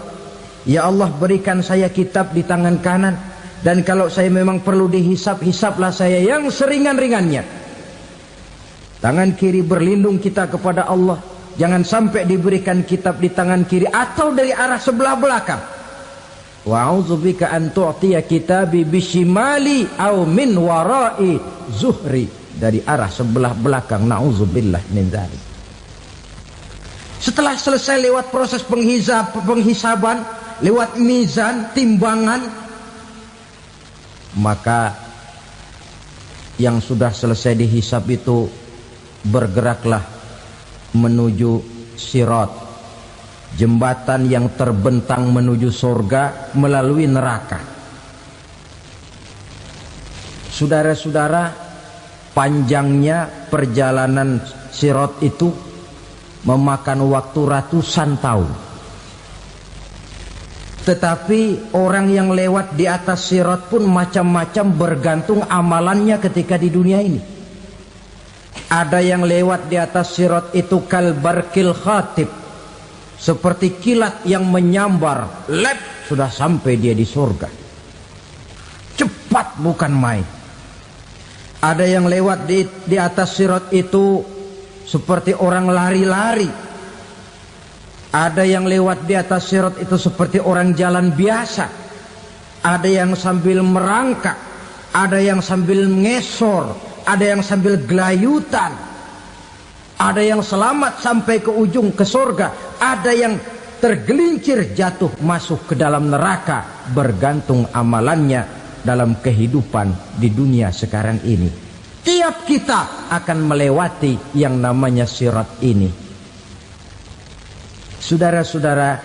Ya Allah, berikan saya kitab di tangan kanan, dan kalau saya memang perlu dihisap, hisaplah saya yang seringan-ringannya. Tangan kiri berlindung kita kepada Allah, jangan sampai diberikan kitab di tangan kiri atau dari arah sebelah belakang. Wa a'udzubika an tu'tiya kitabi bishimali aw min wara'i zuhri, dari arah sebelah belakang. Na'udzubillah min dzalik. Setelah selesai lewat proses penghisaban, lewat mizan, timbangan, maka yang sudah selesai dihisab itu bergeraklah menuju sirat, jembatan yang terbentang menuju surga melalui neraka. Saudara-saudara, panjangnya perjalanan sirat itu memakan waktu ratusan tahun. Tetapi orang yang lewat di atas sirat pun macam-macam, bergantung amalannya ketika di dunia ini. Ada yang lewat di atas sirat itu kalbarkil khatib, seperti kilat yang menyambar, lep, sudah sampai dia di surga. Cepat bukan main. Ada yang lewat di atas sirat itu seperti orang lari-lari. Ada yang lewat di atas sirat itu seperti orang jalan biasa. Ada yang sambil merangkak, ada yang sambil ngesor, ada yang sambil gelayutan, ada yang selamat sampai ke ujung ke surga, ada yang tergelincir jatuh masuk ke dalam neraka, bergantung amalannya dalam kehidupan di dunia sekarang ini. Tiap kita akan melewati yang namanya sirat ini. Saudara-saudara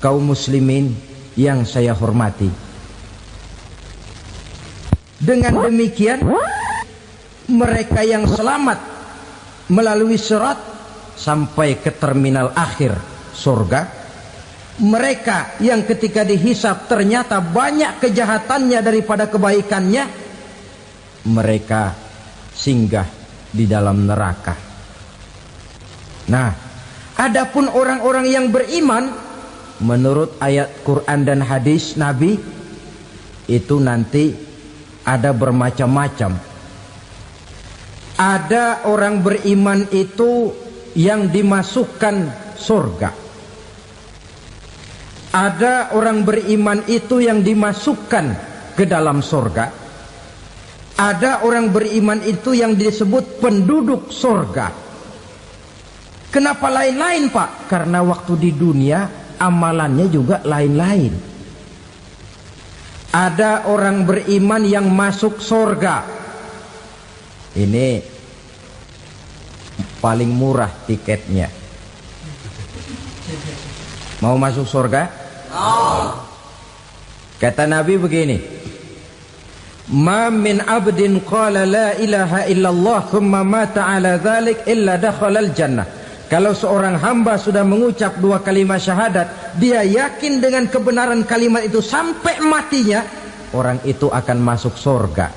kaum muslimin yang saya hormati, dengan demikian mereka yang selamat melalui sirat sampai ke terminal akhir surga, mereka yang ketika dihisab ternyata banyak kejahatannya daripada kebaikannya, mereka singgah di dalam neraka. Nah, adapun orang-orang yang beriman menurut ayat Quran dan hadis Nabi itu nanti ada bermacam-macam. Ada orang beriman itu yang dimasukkan surga. Ada orang beriman itu yang dimasukkan ke dalam surga. Ada orang beriman itu yang disebut penduduk surga. Kenapa lain-lain, Pak? Karena waktu di dunia amalannya juga lain-lain. Ada orang beriman yang masuk surga. Ini paling murah tiketnya. Mau masuk surga? Kata Nabi begini, ma min abdin qala la ilaha illallah thumma mata ala dhalik illa dakhalal jannah. Kalau seorang hamba sudah mengucap dua kalimat syahadat, dia yakin dengan kebenaran kalimat itu sampai matinya, orang itu akan masuk surga.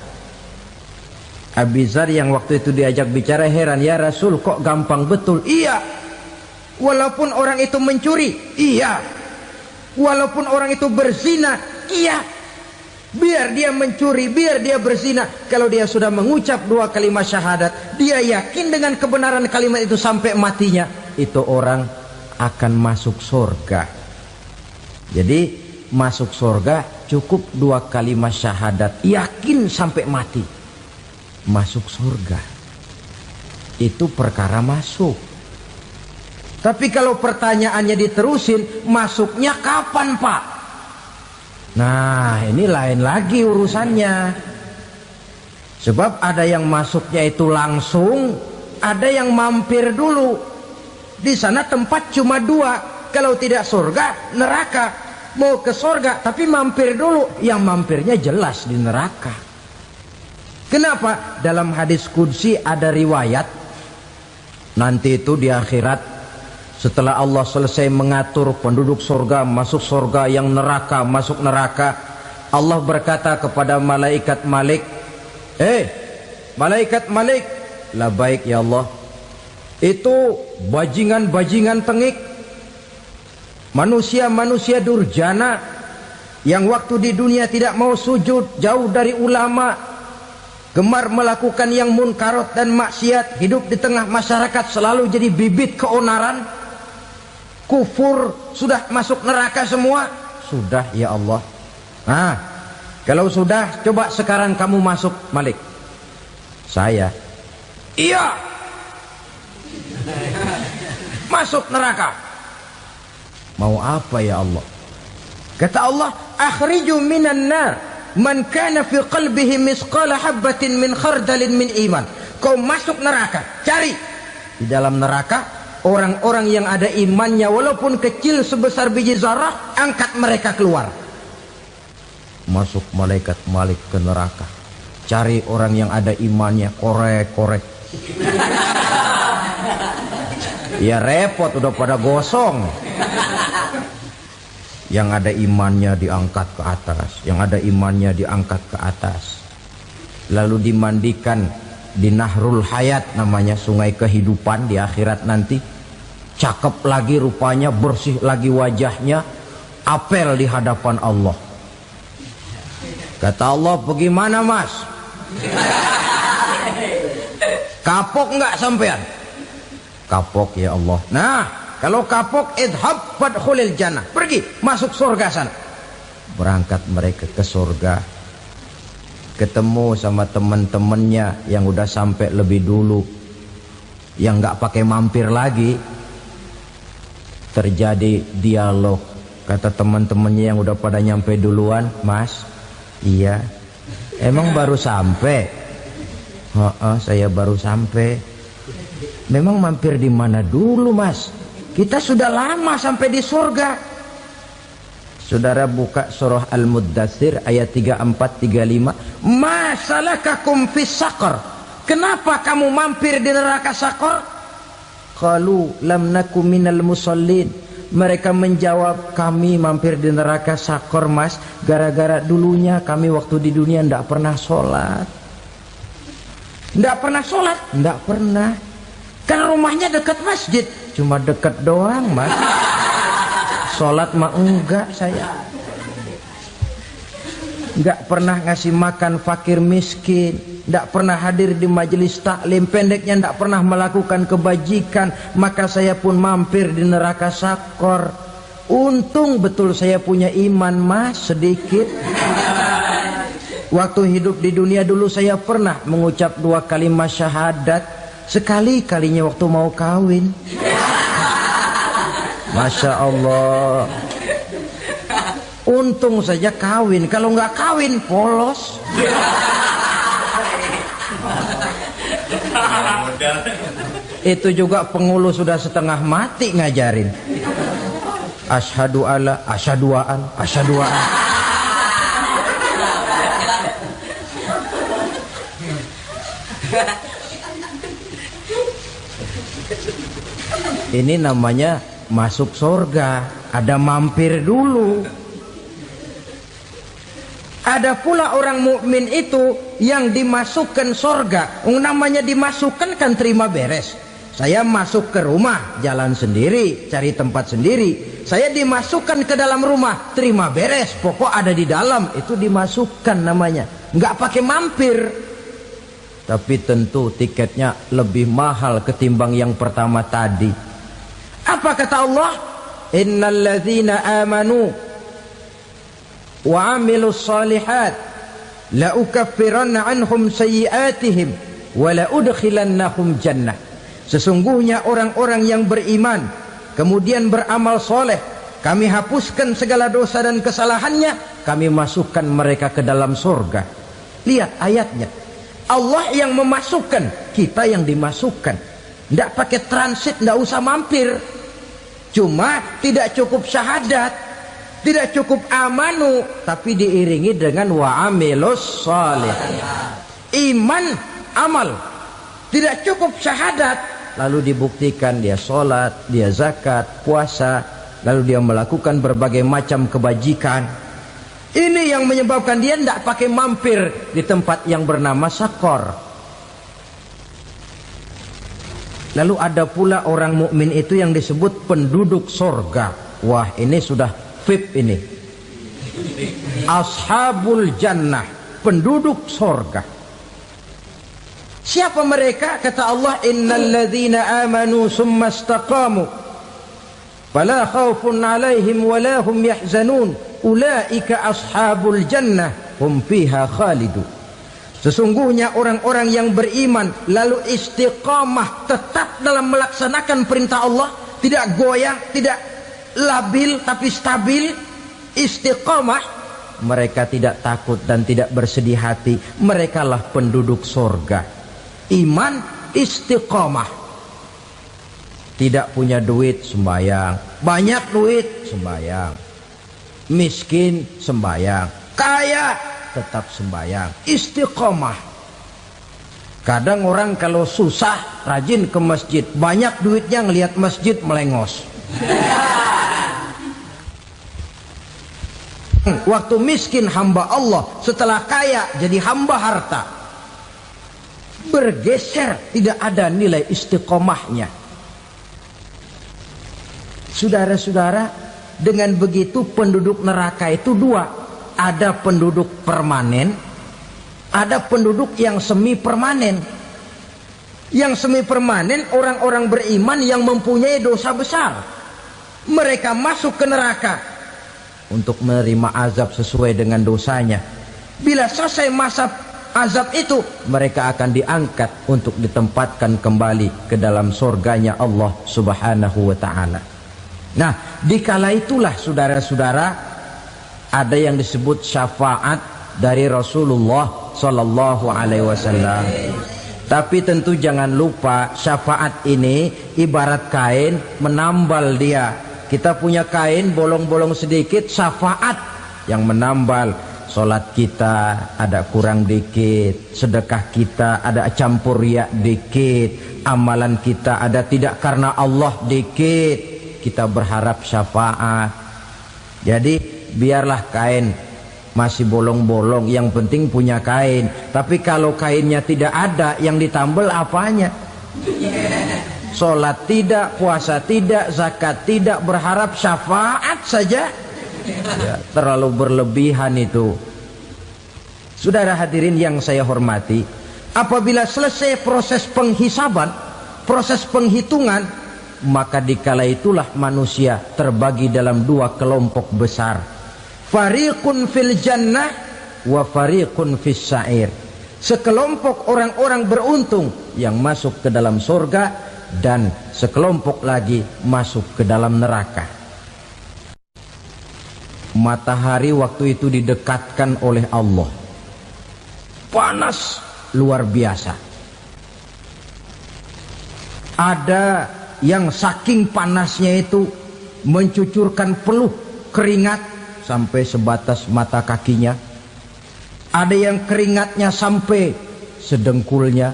Abi Dzar yang waktu itu diajak bicara heran, ya Rasul kok gampang betul? Iya, walaupun orang itu mencuri, iya, walaupun orang itu berzina, iya. Biar dia mencuri, biar dia berzina, kalau dia sudah mengucap dua kalimat syahadat, dia yakin dengan kebenaran kalimat itu sampai matinya, itu orang akan masuk surga. Jadi masuk surga cukup dua kalimat syahadat, yakin sampai mati, masuk surga. Itu perkara masuk. Tapi kalau pertanyaannya diterusin, masuknya kapan, Pak? Nah, ini lain lagi urusannya. Sebab ada yang masuknya itu langsung, ada yang mampir dulu. Di sana tempat cuma dua, kalau tidak surga, neraka. Mau ke surga tapi mampir dulu, yang mampirnya jelas di neraka. Kenapa? Dalam hadis qudsi ada riwayat, nanti itu di akhirat, setelah Allah selesai mengatur penduduk surga masuk surga, yang neraka masuk neraka, Allah berkata kepada malaikat Malik, malaikat Malik, labaik ya Allah. Itu bajingan-bajingan tengik, manusia-manusia durjana yang waktu di dunia tidak mau sujud, jauh dari ulama, gemar melakukan yang munkarat dan maksiat, hidup di tengah masyarakat selalu jadi bibit keonaran, kufur, sudah masuk neraka semua. Sudah ya Allah. Nah, kalau sudah, coba sekarang kamu masuk, Malik. Saya, iya, masuk neraka. Mau apa ya Allah? Kata Allah, akhriju minan nar man kana fi qalbihi misqala habbatin min khardalin min iman. Kau masuk neraka, cari di dalam neraka orang-orang yang ada imannya walaupun kecil sebesar biji zarah, angkat mereka keluar. Masuk malaikat Malik ke neraka, cari orang yang ada imannya, korek-korek. Ya repot, udah pada gosong. Yang ada imannya diangkat ke atas, yang ada imannya diangkat ke atas, lalu dimandikan di Nahrul Hayat, namanya sungai kehidupan di akhirat nanti. Cakep lagi rupanya, bersih lagi wajahnya, apel di hadapan Allah. Kata Allah, bagaimana mas? Kapok nggak sampean? Kapok ya Allah. Nah, kalau kapok, idhab fadkhulil jannah, pergi masuk surga sana. Berangkat mereka ke surga. ketemu sama teman-temannya yang udah sampai lebih dulu, yang nggak pakai mampir lagi. Terjadi dialog. Kata teman-temannya yang udah pada nyampe duluan, "Mas, iya, emang baru sampai?" Saya baru sampai." "Memang mampir di mana dulu, Mas? Kita sudah lama sampai di surga." Saudara buka surah Al-Muddatsir ayat 34-35. "Ma salakakum fis saqar?" Kenapa kamu mampir di neraka Saqar? Qalu lam naku minal musallin. Mereka menjawab, kami mampir di neraka Saqar, Mas, gara-gara dulunya kami waktu di dunia tidak pernah sholat. Tidak pernah sholat? Tidak pernah. Kan rumahnya dekat masjid. Cuma dekat doang, Mas. Sholat mah enggak saya. Enggak pernah ngasih makan fakir miskin, enggak pernah hadir di majelis taklim, pendeknya enggak pernah melakukan kebajikan, maka saya pun mampir di neraka Saqar. Untung betul saya punya iman, Mas, sedikit. Waktu hidup di dunia dulu saya pernah mengucap 2 kalimat syahadat, sekali-kalinya waktu mau kawin. Masya Allah. Untung saja kawin, kalau nggak kawin polos. Itu juga pengulu sudah setengah mati ngajarin. Asyhadu alla, asyaduaan, asyaduaan. Ini namanya masuk surga, ada mampir dulu. Ada pula orang mukmin itu yang dimasukkan surga. Namanya dimasukkan kan terima beres. Saya masuk ke rumah, jalan sendiri, cari tempat sendiri. Saya dimasukkan ke dalam rumah, terima beres, pokok ada di dalam, itu dimasukkan namanya. Nggak pakai mampir. Tapi tentu tiketnya lebih mahal ketimbang yang pertama tadi. Apa kata Allah? Innal ladzina amanu wa amilus salihat la ukaffiranna anhum sayyi'atihim wa la udkhilannahum jannah. Sesungguhnya orang-orang yang beriman kemudian beramal soleh, kami hapuskan segala dosa dan kesalahannya, kami masukkan mereka ke dalam surga. Lihat ayatnya, Allah yang memasukkan, kita yang dimasukkan. Tidak pakai transit, tidak usah mampir. Cuma tidak cukup syahadat, tidak cukup amanu, tapi diiringi dengan wa'amilus salih. Iman, amal. Tidak cukup syahadat, lalu dibuktikan dia sholat, dia zakat, puasa, lalu dia melakukan berbagai macam kebajikan. Ini yang menyebabkan dia tidak pakai mampir di tempat yang bernama Saqar. Lalu ada pula orang mukmin itu yang disebut penduduk surga. Wah, ini sudah VIP ini. Ashabul jannah, penduduk surga. Siapa mereka? Kata Allah, innal ladzina amanu summa istaqamu fala khaufun 'alaihim wala hum yahzanun ulaika ashabul jannah hum fiha khalidun. Sesungguhnya orang-orang yang beriman lalu istiqamah, tetap dalam melaksanakan perintah Allah, tidak goyang, tidak labil tapi stabil, istiqamah, mereka tidak takut dan tidak bersedih hati. Merekalah penduduk surga. Iman, istiqamah. Tidak punya duit, sembahyang. Banyak duit, sembahyang. Miskin, sembahyang. Kaya, tetap sembahyang. Istiqamah. Kadang orang kalau susah rajin ke masjid, banyak duitnya ngelihat masjid melengos. Waktu miskin hamba Allah, setelah kaya jadi hamba harta. Bergeser, tidak ada nilai istiqomahnya. Saudara-saudara, dengan begitu penduduk neraka itu dua. Ada penduduk permanen, ada penduduk yang semi permanen. Yang semi permanen orang-orang beriman yang mempunyai dosa besar. Mereka masuk ke neraka untuk menerima azab sesuai dengan dosanya. Bila selesai masa azab itu, mereka akan diangkat untuk ditempatkan kembali ke dalam surganya Allah Subhanahu wa ta'ala. Nah, dikala itulah saudara-saudara, ada yang disebut syafaat dari Rasulullah Sallallahu Alaihi Wasallam. Tapi tentu jangan lupa, syafaat ini ibarat kain menambal dia. Kita punya kain bolong-bolong sedikit, syafaat yang menambal. Solat kita ada kurang dikit, sedekah kita ada campur riak dikit, amalan kita ada tidak karena Allah dikit, kita berharap syafaat. Jadi biarlah kain masih bolong-bolong, yang penting punya kain. Tapi kalau kainnya tidak ada, yang ditambal apanya? Solat tidak, puasa tidak, zakat tidak, berharap syafaat saja, ya, terlalu berlebihan itu. Saudara hadirin yang saya hormati, apabila selesai proses penghisaban, proses penghitungan, maka dikala itulah manusia terbagi dalam dua kelompok besar. Fariqun fil jannah wa fariqun fis sa'ir. Sekelompok orang-orang beruntung yang masuk ke dalam surga, dan sekelompok lagi masuk ke dalam neraka. Matahari waktu itu didekatkan oleh Allah. Panas luar biasa. Ada yang saking panasnya itu mencucurkan peluh keringat sampai sebatas mata kakinya. Ada yang keringatnya sampai sedengkulnya.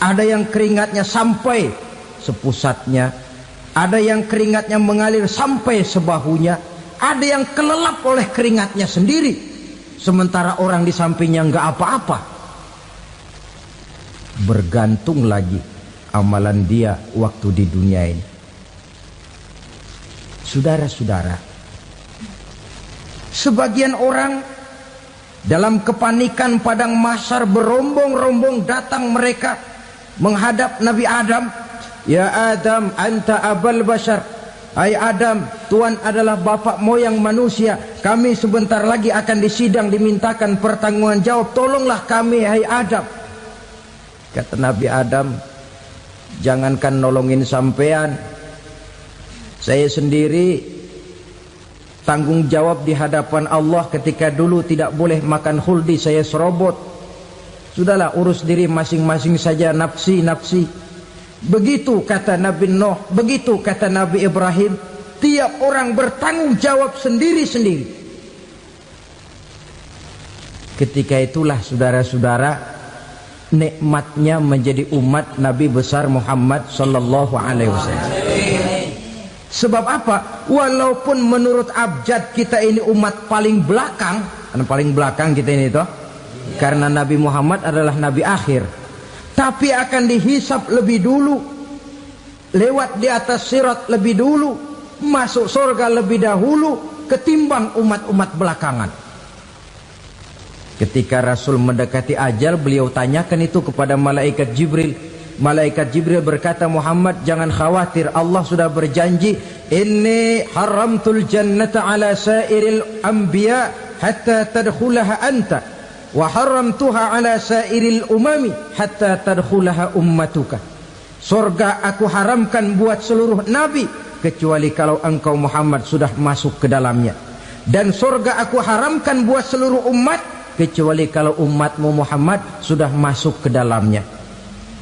Ada yang keringatnya sampai sepusatnya. Ada yang keringatnya mengalir sampai sebahunya. Ada yang kelelap oleh keringatnya sendiri, sementara orang di sampingnya enggak apa-apa. Bergantung lagi amalan dia waktu di dunia ini. Saudara-saudara, sebagian orang dalam kepanikan padang mahsyar berombong-rombong datang mereka menghadap Nabi Adam. Ya Adam, anta abal bashar. Hai Adam, Tuhan adalah bapak moyang manusia. Kami sebentar lagi akan disidang, dimintakan pertanggungan jawab. Tolonglah kami, hai Adam. Kata Nabi Adam, jangankan nolongin sampean, saya sendiri tanggung jawab di hadapan Allah ketika dulu tidak boleh makan khuldi, saya serobot. Sudahlah, urus diri masing-masing saja, nafsi. Begitu kata Nabi Nuh, begitu kata Nabi Ibrahim. Tiap orang bertanggung jawab sendiri-sendiri. Ketika itulah saudara-saudara, nikmatnya menjadi umat Nabi besar Muhammad sallallahu alaihi wasallam. Sebab apa? Walaupun menurut abjad kita ini umat paling belakang, paling belakang kita ini toh, karena Nabi Muhammad adalah Nabi akhir, tapi akan dihisap lebih dulu, lewat di atas sirat lebih dulu, masuk surga lebih dahulu ketimbang umat-umat belakangan. Ketika Rasul mendekati ajal, beliau tanyakan itu kepada malaikat Jibril. Malaikat Jibril berkata, Muhammad jangan khawatir, Allah sudah berjanji, inni haramtul jannata ala sairil anbiya hatta tadkhulaha anta, wa haramtuha ala sairil umami hatta tadkhulaha ummatuka. Surga aku haramkan buat seluruh nabi kecuali kalau engkau Muhammad sudah masuk ke dalamnya, dan surga aku haramkan buat seluruh umat kecuali kalau umatmu Muhammad sudah masuk ke dalamnya.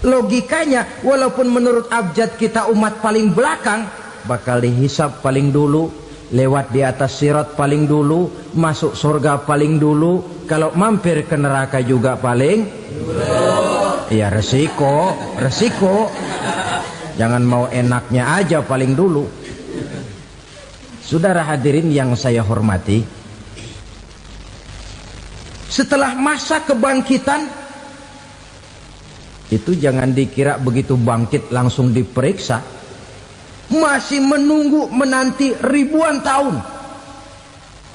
Logikanya, walaupun menurut abjad kita umat paling belakang, bakal dihisap paling dulu, lewat di atas sirat paling dulu, masuk surga paling dulu, kalau mampir ke neraka juga paling dulu. Ya resiko. Jangan mau enaknya aja paling dulu. Saudara hadirin yang saya hormati, setelah masa kebangkitan itu jangan dikira begitu bangkit langsung diperiksa. Masih menunggu menanti ribuan tahun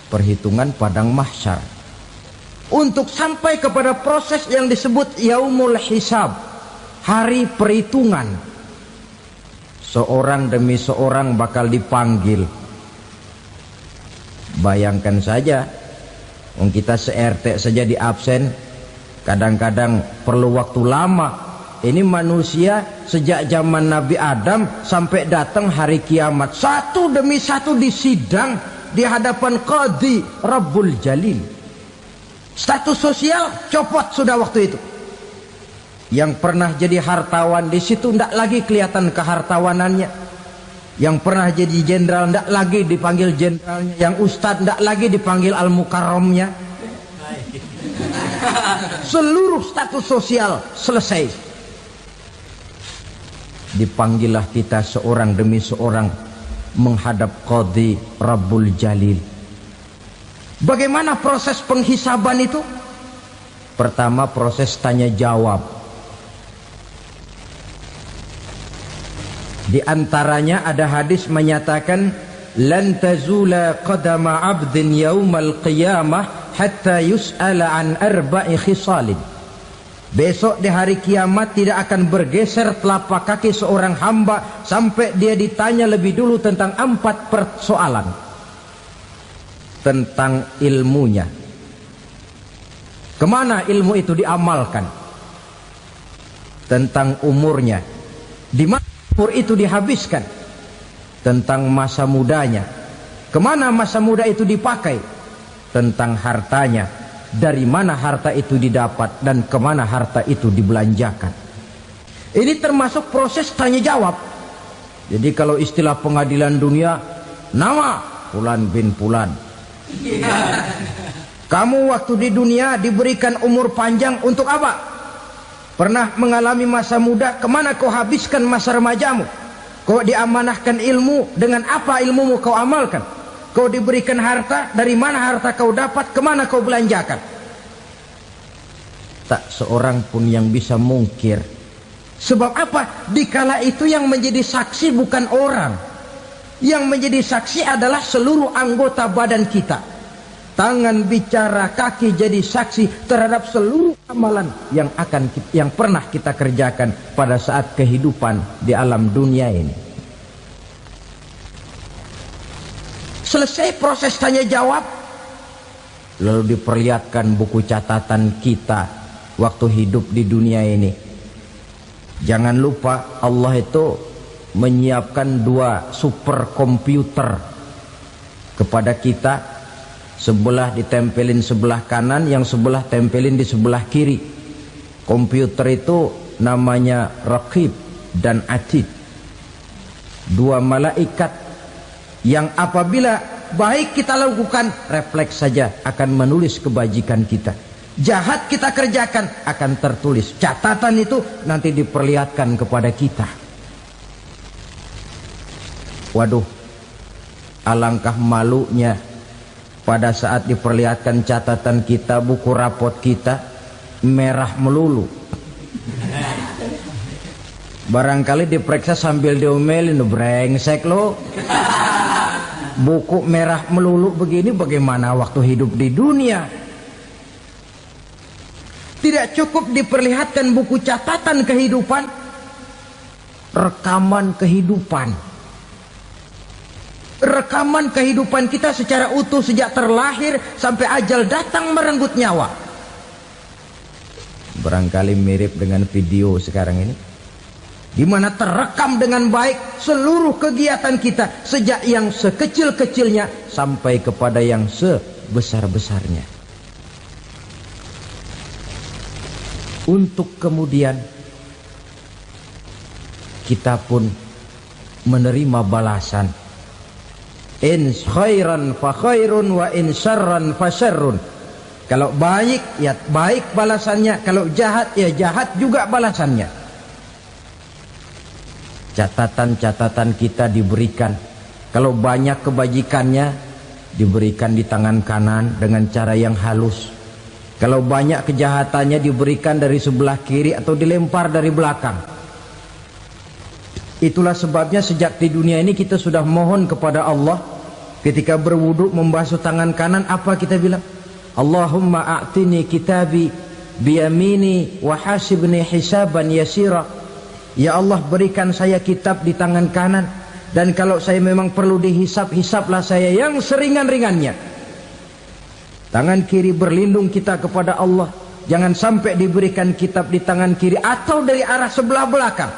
perhitungan padang mahsyar untuk sampai kepada proses yang disebut yaumul hisab, hari perhitungan. Seorang demi seorang bakal dipanggil. Bayangkan saja, kita se-RT saja di absen, Kadang-kadang perlu waktu lama. Ini manusia sejak zaman Nabi Adam sampai datang hari kiamat, satu demi satu disidang di hadapan Qadhi Rabbul Jalil. Status sosial copot sudah waktu itu. Yang pernah jadi hartawan di situ tidak lagi kelihatan kehartawanannya. Yang pernah jadi jenderal tidak lagi dipanggil jenderalnya. Yang ustadz tidak lagi dipanggil al-mukarramnya. Seluruh status sosial selesai. Dipanggillah kita seorang demi seorang menghadap Qadhi Rabbul Jalil. Bagaimana proses penghisaban itu? Pertama, proses tanya jawab. Di antaranya ada hadis menyatakan, lan tazula qadama 'abdin yaumal qiyamah hatta yus'ala an arba'i khisalin. Besok di hari kiamat tidak akan bergeser telapak kaki seorang hamba sampai dia ditanya lebih dulu tentang 4 persoalan. Tentang ilmunya. Kemana ilmu itu diamalkan? Tentang umurnya. Di mana umur itu dihabiskan? Tentang masa mudanya. Kemana masa muda itu dipakai? Tentang hartanya. Dari mana harta itu didapat dan kemana harta itu dibelanjakan. Ini termasuk proses tanya jawab. Jadi kalau istilah pengadilan dunia, nama Fulan bin Fulan. Kamu waktu di dunia diberikan umur panjang untuk apa? Pernah mengalami masa muda, kemana kau habiskan masa remajamu? Kau diamanahkan ilmu, dengan apa ilmumu kau amalkan? Kau diberikan harta, dari mana harta kau dapat, kemana kau belanjakan? Tak seorang pun yang bisa mungkir. Sebab apa? Dikala itu yang menjadi saksi bukan orang. Yang menjadi saksi adalah seluruh anggota badan kita. Tangan bicara, kaki jadi saksi terhadap seluruh amalan yang pernah kita kerjakan pada saat kehidupan di alam dunia ini. Selesai proses tanya jawab, lalu diperlihatkan buku catatan kita waktu hidup di dunia ini. Jangan lupa Allah itu menyiapkan 2 superkomputer kepada kita. Sebelah ditempelin sebelah kanan, yang sebelah tempelin di sebelah kiri. Komputer itu namanya Raqib dan Atid. 2 malaikat yang apabila baik kita lakukan, refleks saja akan menulis kebajikan kita. Jahat kita kerjakan, akan tertulis. Catatan itu nanti diperlihatkan kepada kita. Waduh, alangkah malunya pada saat diperlihatkan catatan kita, buku rapot kita merah melulu. Barangkali diperiksa sambil diomelin, brengsek lo. Buku merah melulu begini, bagaimana waktu hidup di dunia? Tidak cukup diperlihatkan buku catatan kehidupan, rekaman kehidupan. Rekaman kehidupan kita secara utuh sejak terlahir sampai ajal datang merenggut nyawa. Barangkali mirip dengan video sekarang ini, di mana terekam dengan baik seluruh kegiatan kita, sejak yang sekecil-kecilnya sampai kepada yang sebesar-besarnya. Untuk kemudian kita pun menerima balasan. In khairan fa khairun wa in syarran fa syarrun. Kalau baik ya baik balasannya, kalau jahat ya jahat juga balasannya. Catatan-catatan kita diberikan. Kalau banyak kebajikannya diberikan di tangan kanan dengan cara yang halus. Kalau banyak kejahatannya diberikan dari sebelah kiri atau dilempar dari belakang. Itulah sebabnya sejak di dunia ini kita sudah mohon kepada Allah. Ketika berwudu membasuh tangan kanan, apa kita bilang? Allahumma a'tini kitabi biyamini wa hasibni hisaban yasira. Ya Allah, berikan saya kitab di tangan kanan, dan kalau saya memang perlu dihisap, hisaplah saya yang seringan-ringannya. Tangan kiri berlindung kita kepada Allah. jangan sampai diberikan kitab di tangan kiri atau dari arah sebelah belakang.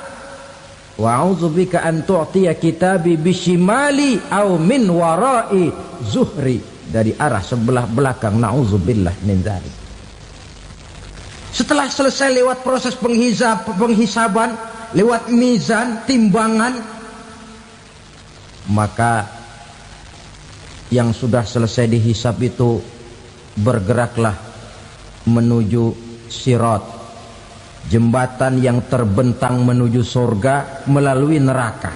Wa a'udzubika an tu'tiya kitabi bishimali aw min wara'i zuhri, dari arah sebelah belakang. Na'udzubillah min dzalik. Setelah selesai lewat proses penghisaban, lewat mizan, timbangan, maka yang sudah selesai dihisab itu bergeraklah menuju sirat, jembatan yang terbentang menuju surga melalui neraka.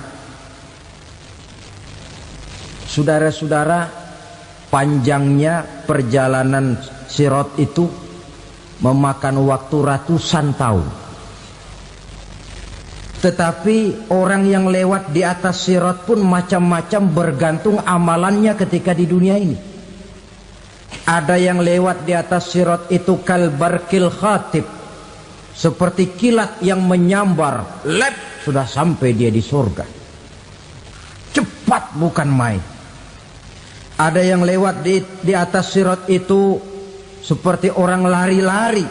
Saudara-saudara, panjangnya perjalanan sirat itu memakan waktu ratusan tahun. Tetapi orang yang lewat di atas sirat pun macam-macam, bergantung amalannya ketika di dunia ini. Ada yang lewat di atas sirat itu kalbarkil khatib, seperti kilat yang menyambar, lep, sudah sampai dia di surga. Cepat bukan main. Ada yang lewat di atas sirat itu seperti orang lari-lari.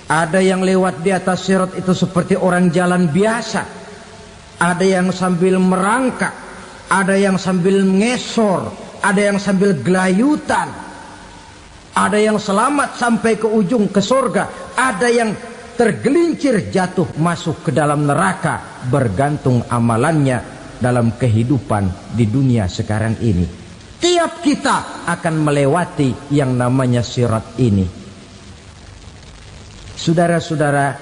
Ada yang lewat di atas sirat itu seperti orang jalan biasa. Ada yang sambil merangkak, ada yang sambil ngesor, ada yang sambil gelayutan, ada yang selamat sampai ke ujung ke surga, ada yang tergelincir jatuh masuk ke dalam neraka, bergantung amalannya dalam kehidupan di dunia sekarang ini. Tiap kita akan melewati yang namanya sirat ini. Saudara-saudara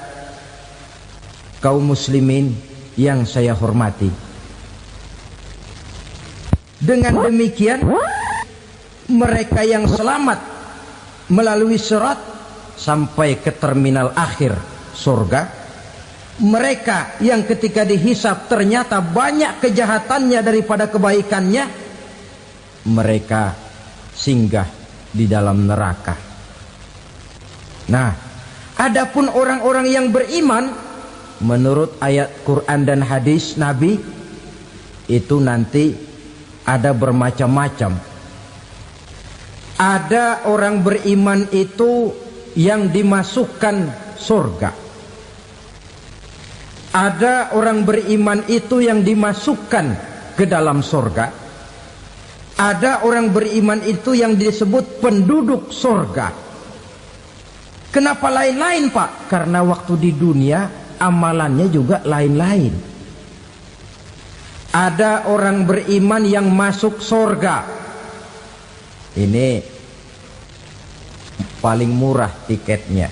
kaum muslimin yang saya hormati, dengan demikian mereka yang selamat melalui sirat sampai ke terminal akhir surga, mereka yang ketika dihisab ternyata banyak kejahatannya daripada kebaikannya, mereka singgah di dalam neraka. Nah, adapun orang-orang yang beriman menurut ayat Quran dan hadis Nabi itu nanti ada bermacam-macam. Ada orang beriman itu yang dimasukkan surga. Ada orang beriman itu yang dimasukkan ke dalam surga. Ada orang beriman itu yang disebut penduduk surga. Kenapa lain-lain, Pak? Karena waktu di dunia amalannya juga lain-lain. Ada orang beriman yang masuk surga. Ini paling murah tiketnya.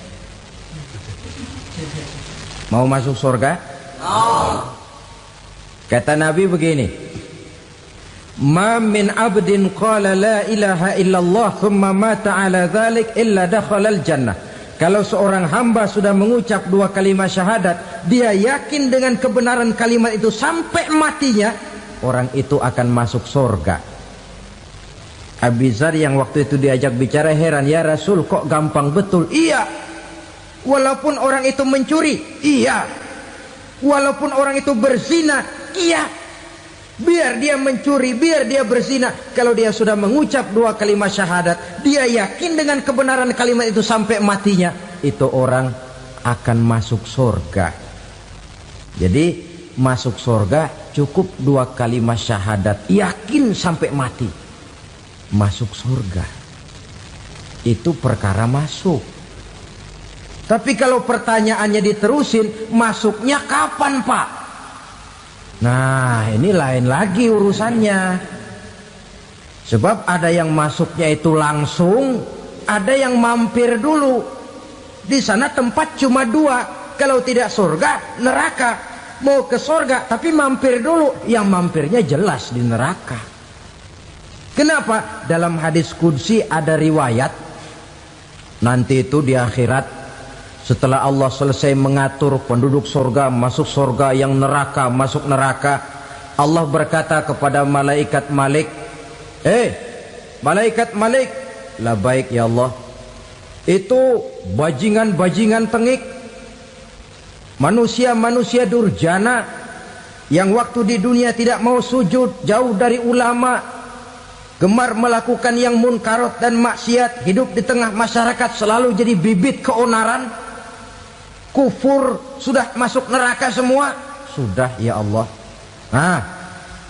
Mau masuk surga? Kata Nabi begini, ma min abdin qala la ilaha illallah thumma mata ala dhalik illa dakhalal jannah. Kalau seorang hamba sudah mengucap dua kalimat syahadat, dia yakin dengan kebenaran kalimat itu sampai matinya, orang itu akan masuk surga. Abi Dzar yang waktu itu diajak bicara heran, ya Rasul kok gampang betul? Iya. Walaupun orang itu mencuri, iya. Walaupun orang itu berzina, iya. Biar dia mencuri, biar dia berzina, kalau dia sudah mengucap dua kalimat syahadat, dia yakin dengan kebenaran kalimat itu sampai matinya, itu orang akan masuk surga. Jadi masuk surga cukup dua kalimat syahadat, yakin sampai mati, masuk surga. Itu perkara masuk. Tapi kalau pertanyaannya diterusin, masuknya kapan, Pak? Nah, ini lain lagi urusannya. Sebab ada yang masuknya itu langsung, ada yang mampir dulu. Di sana tempat cuma dua, kalau tidak surga, neraka. Mau ke surga tapi mampir dulu, yang mampirnya jelas di neraka. Kenapa? Dalam hadis qudsi ada riwayat, nanti itu di akhirat, setelah Allah selesai mengatur penduduk surga masuk surga, yang neraka masuk neraka, Allah berkata kepada malaikat Malik, malaikat Malik, labaik ya Allah. Itu bajingan-bajingan tengik, manusia-manusia durjana yang waktu di dunia tidak mau sujud, jauh dari ulama, gemar melakukan yang munkarat dan maksiat, hidup di tengah masyarakat selalu jadi bibit keonaran, kufur, sudah masuk neraka semua. Sudah ya Allah. Nah,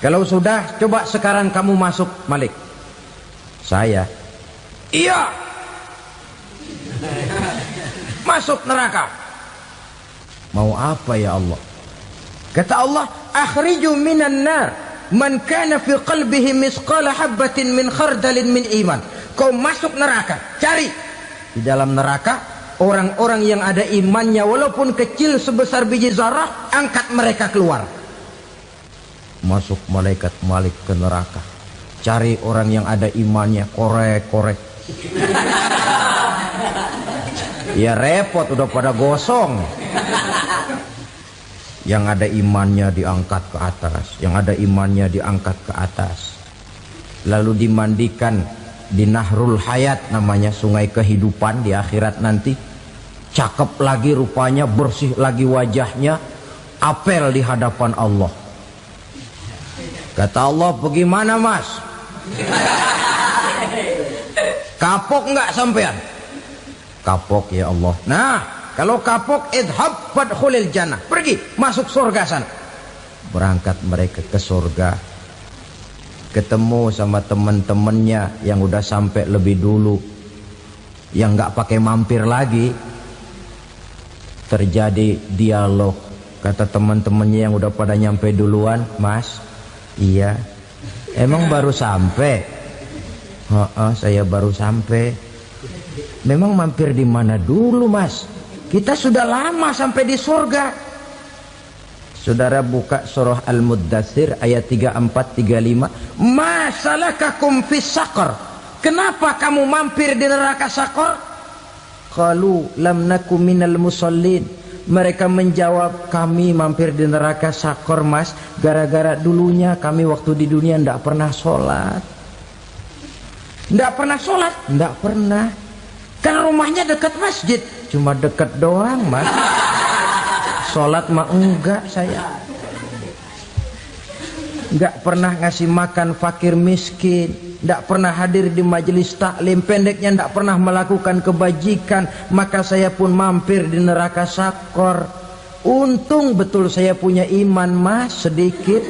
kalau sudah, coba sekarang kamu masuk, Malik. Saya, iya, masuk neraka. Mau apa ya Allah? Kata Allah, akhriju minan nar man kana fi qalbihi misqala habbatin min khardalin min iman. Kau masuk neraka, cari di dalam neraka orang-orang yang ada imannya walaupun kecil sebesar biji zarah, angkat mereka keluar. Masuk malaikat Malik ke neraka, cari orang yang ada imannya, korek-korek. Ya repot, udah pada gosong. Yang ada imannya diangkat ke atas, yang ada imannya diangkat ke atas, lalu dimandikan di Nahrul Hayat, namanya sungai kehidupan di akhirat nanti. Cakep lagi rupanya, bersih lagi wajahnya, apel di hadapan Allah. Kata Allah, bagaimana mas? Kapok nggak sampean? Kapok ya Allah. Nah, kalau kapok, idhab fadkhulil jannah, pergi masuk surga sana. Berangkat mereka ke surga, ketemu sama teman-temannya yang udah sampai lebih dulu, yang nggak pakai mampir lagi. Terjadi dialog. Kata teman-temannya yang udah pada nyampe duluan, mas, iya, emang baru sampai? Saya baru sampai. Memang mampir di mana dulu mas? Kita sudah lama sampai di surga. Saudara buka surah Al-Muddathir ayat 34-35. Ma salakakum fis saqar? Kenapa kamu mampir di neraka Saqar? Qalu lam naku minal musallin. Mereka menjawab, kami mampir di neraka Saqar mas, gara-gara dulunya kami waktu di dunia tidak pernah sholat. Tidak pernah sholat? Tidak pernah. Kan rumahnya dekat masjid. Cuma dekat doang mas, sholat mah enggak saya. Enggak pernah ngasih makan fakir miskin, enggak pernah hadir di majelis taklim, pendeknya enggak pernah melakukan kebajikan. Maka saya pun mampir di neraka Saqar. Untung betul saya punya iman mas, sedikit.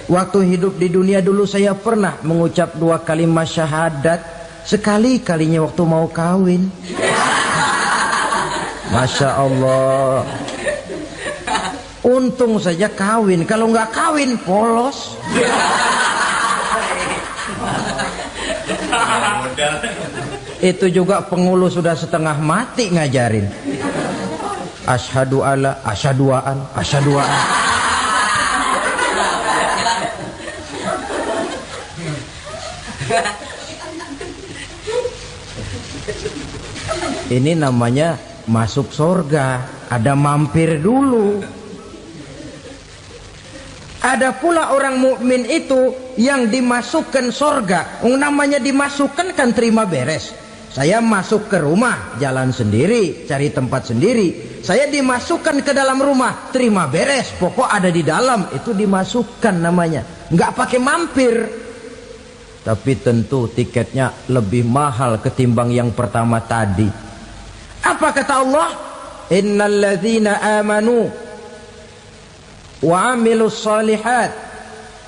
Waktu hidup di dunia dulu saya pernah mengucap 2 kalimat syahadat, sekali-kalinya waktu mau kawin. Masya Allah. Untung saja kawin, kalau nggak kawin polos. Itu juga pengulu sudah setengah mati ngajarin. Asyhadu alla, asyaduaan, asyaduaan. Ini namanya masuk surga, ada mampir dulu. Ada pula orang mukmin itu yang dimasukkan surga. Namanya dimasukkan kan terima beres. Saya masuk ke rumah, jalan sendiri, cari tempat sendiri. Saya dimasukkan ke dalam rumah, terima beres, pokok ada di dalam, itu dimasukkan namanya. Nggak pakai mampir. Tapi tentu tiketnya lebih mahal ketimbang yang pertama tadi. Apa kata Allah? Innal ladzina amanu wa amilus salihat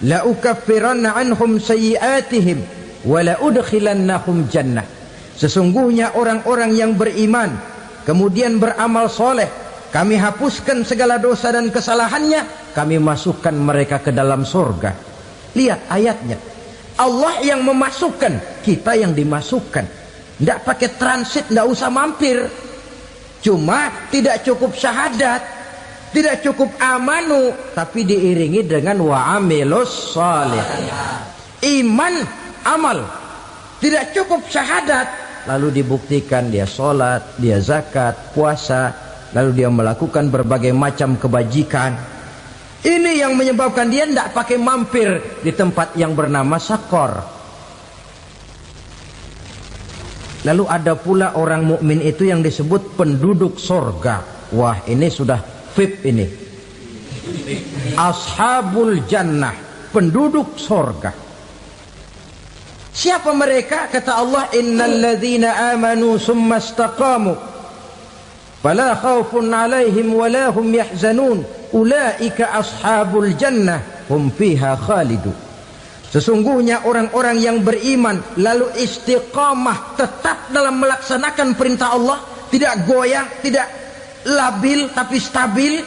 la ukaffiranna anhum sayyi'atihim wa la udkhilannahum jannah. Sesungguhnya orang-orang yang beriman kemudian beramal soleh, kami hapuskan segala dosa dan kesalahannya, kami masukkan mereka ke dalam surga. Lihat ayatnya, Allah yang memasukkan, kita yang dimasukkan. Tidak pakai transit, tidak usah mampir. Cuma tidak cukup syahadat, tidak cukup amanu, tapi diiringi dengan wa'amilus salih. Iman, amal. Tidak cukup syahadat, lalu dibuktikan dia sholat, dia zakat, puasa, lalu dia melakukan berbagai macam kebajikan. Ini yang menyebabkan dia tidak pakai mampir di tempat yang bernama Saqar. Lalu ada pula orang mukmin itu yang disebut penduduk surga. Wah, ini sudah VIP ini. Ashabul jannah, penduduk surga. Siapa mereka? Kata Allah, innal ladzina amanu summa istaqamu fala khaufun 'alaihim wala hum yahzanun ulaika ashabul jannah hum fiha khalidun. Sesungguhnya orang-orang yang beriman lalu istiqamah, tetap dalam melaksanakan perintah Allah, tidak goyang, tidak labil tapi stabil,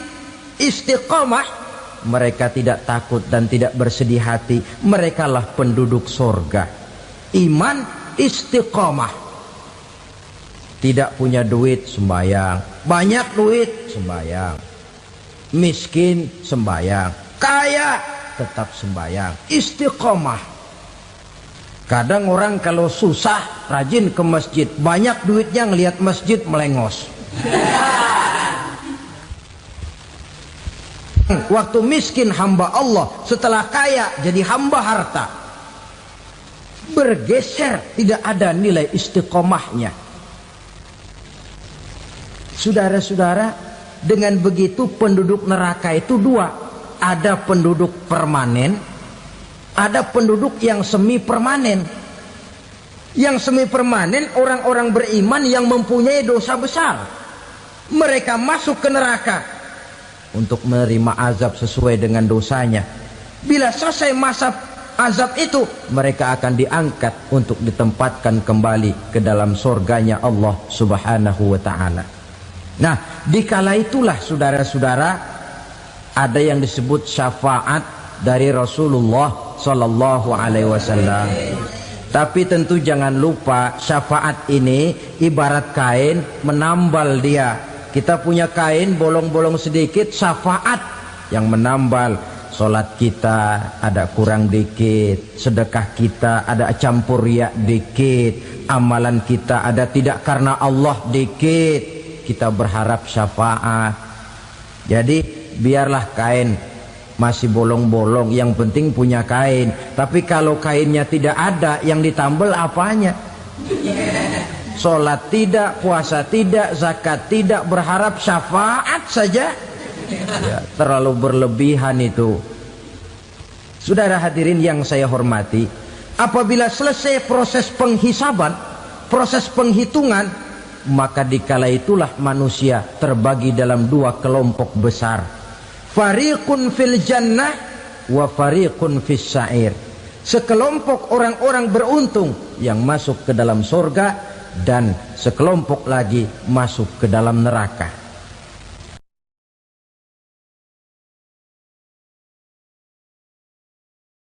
istiqamah, mereka tidak takut dan tidak bersedih hati. Merekalah penduduk sorga. Iman, istiqamah. Tidak punya duit, sembahyang. Banyak duit, sembahyang. Miskin, sembahyang. Kaya, tetap sembahyang. Istiqamah. Kadang orang kalau susah rajin ke masjid, banyak duitnya ngelihat masjid melengos. Waktu miskin hamba Allah, setelah kaya jadi hamba harta. Bergeser, tidak ada nilai istiqomahnya. Saudara-saudara, dengan begitu penduduk neraka itu dua. Ada penduduk permanen, ada penduduk yang semi permanen. Yang semi permanen orang-orang beriman yang mempunyai dosa besar. Mereka masuk ke neraka untuk menerima azab sesuai dengan dosanya. Bila selesai masa azab itu, mereka akan diangkat untuk ditempatkan kembali ke dalam surganya Allah Subhanahu wa ta'ala. Nah, dikala itulah saudara-saudara, ada yang disebut syafaat dari Rasulullah Sallallahu Alaihi Wasallam. Tapi tentu jangan lupa, syafaat ini ibarat kain menambal dia. Kita punya kain bolong-bolong sedikit, syafaat yang menambal. Solat kita ada kurang dikit, sedekah kita ada campur riak dikit, amalan kita ada tidak karena Allah dikit. Kita berharap syafaat. Jadi biarlah kain masih bolong-bolong, yang penting punya kain. Tapi kalau kainnya tidak ada, yang ditambal apanya? Sholat tidak, puasa tidak, zakat tidak, berharap syafaat saja. Ya, terlalu berlebihan itu. Saudara hadirin yang saya hormati, apabila selesai proses penghisaban, proses penghitungan, maka dikala itulah manusia terbagi dalam dua kelompok besar. Fariqun fil jannah wa fariqun fis sa'ir. Sekelompok orang-orang beruntung yang masuk ke dalam surga, dan sekelompok lagi masuk ke dalam neraka.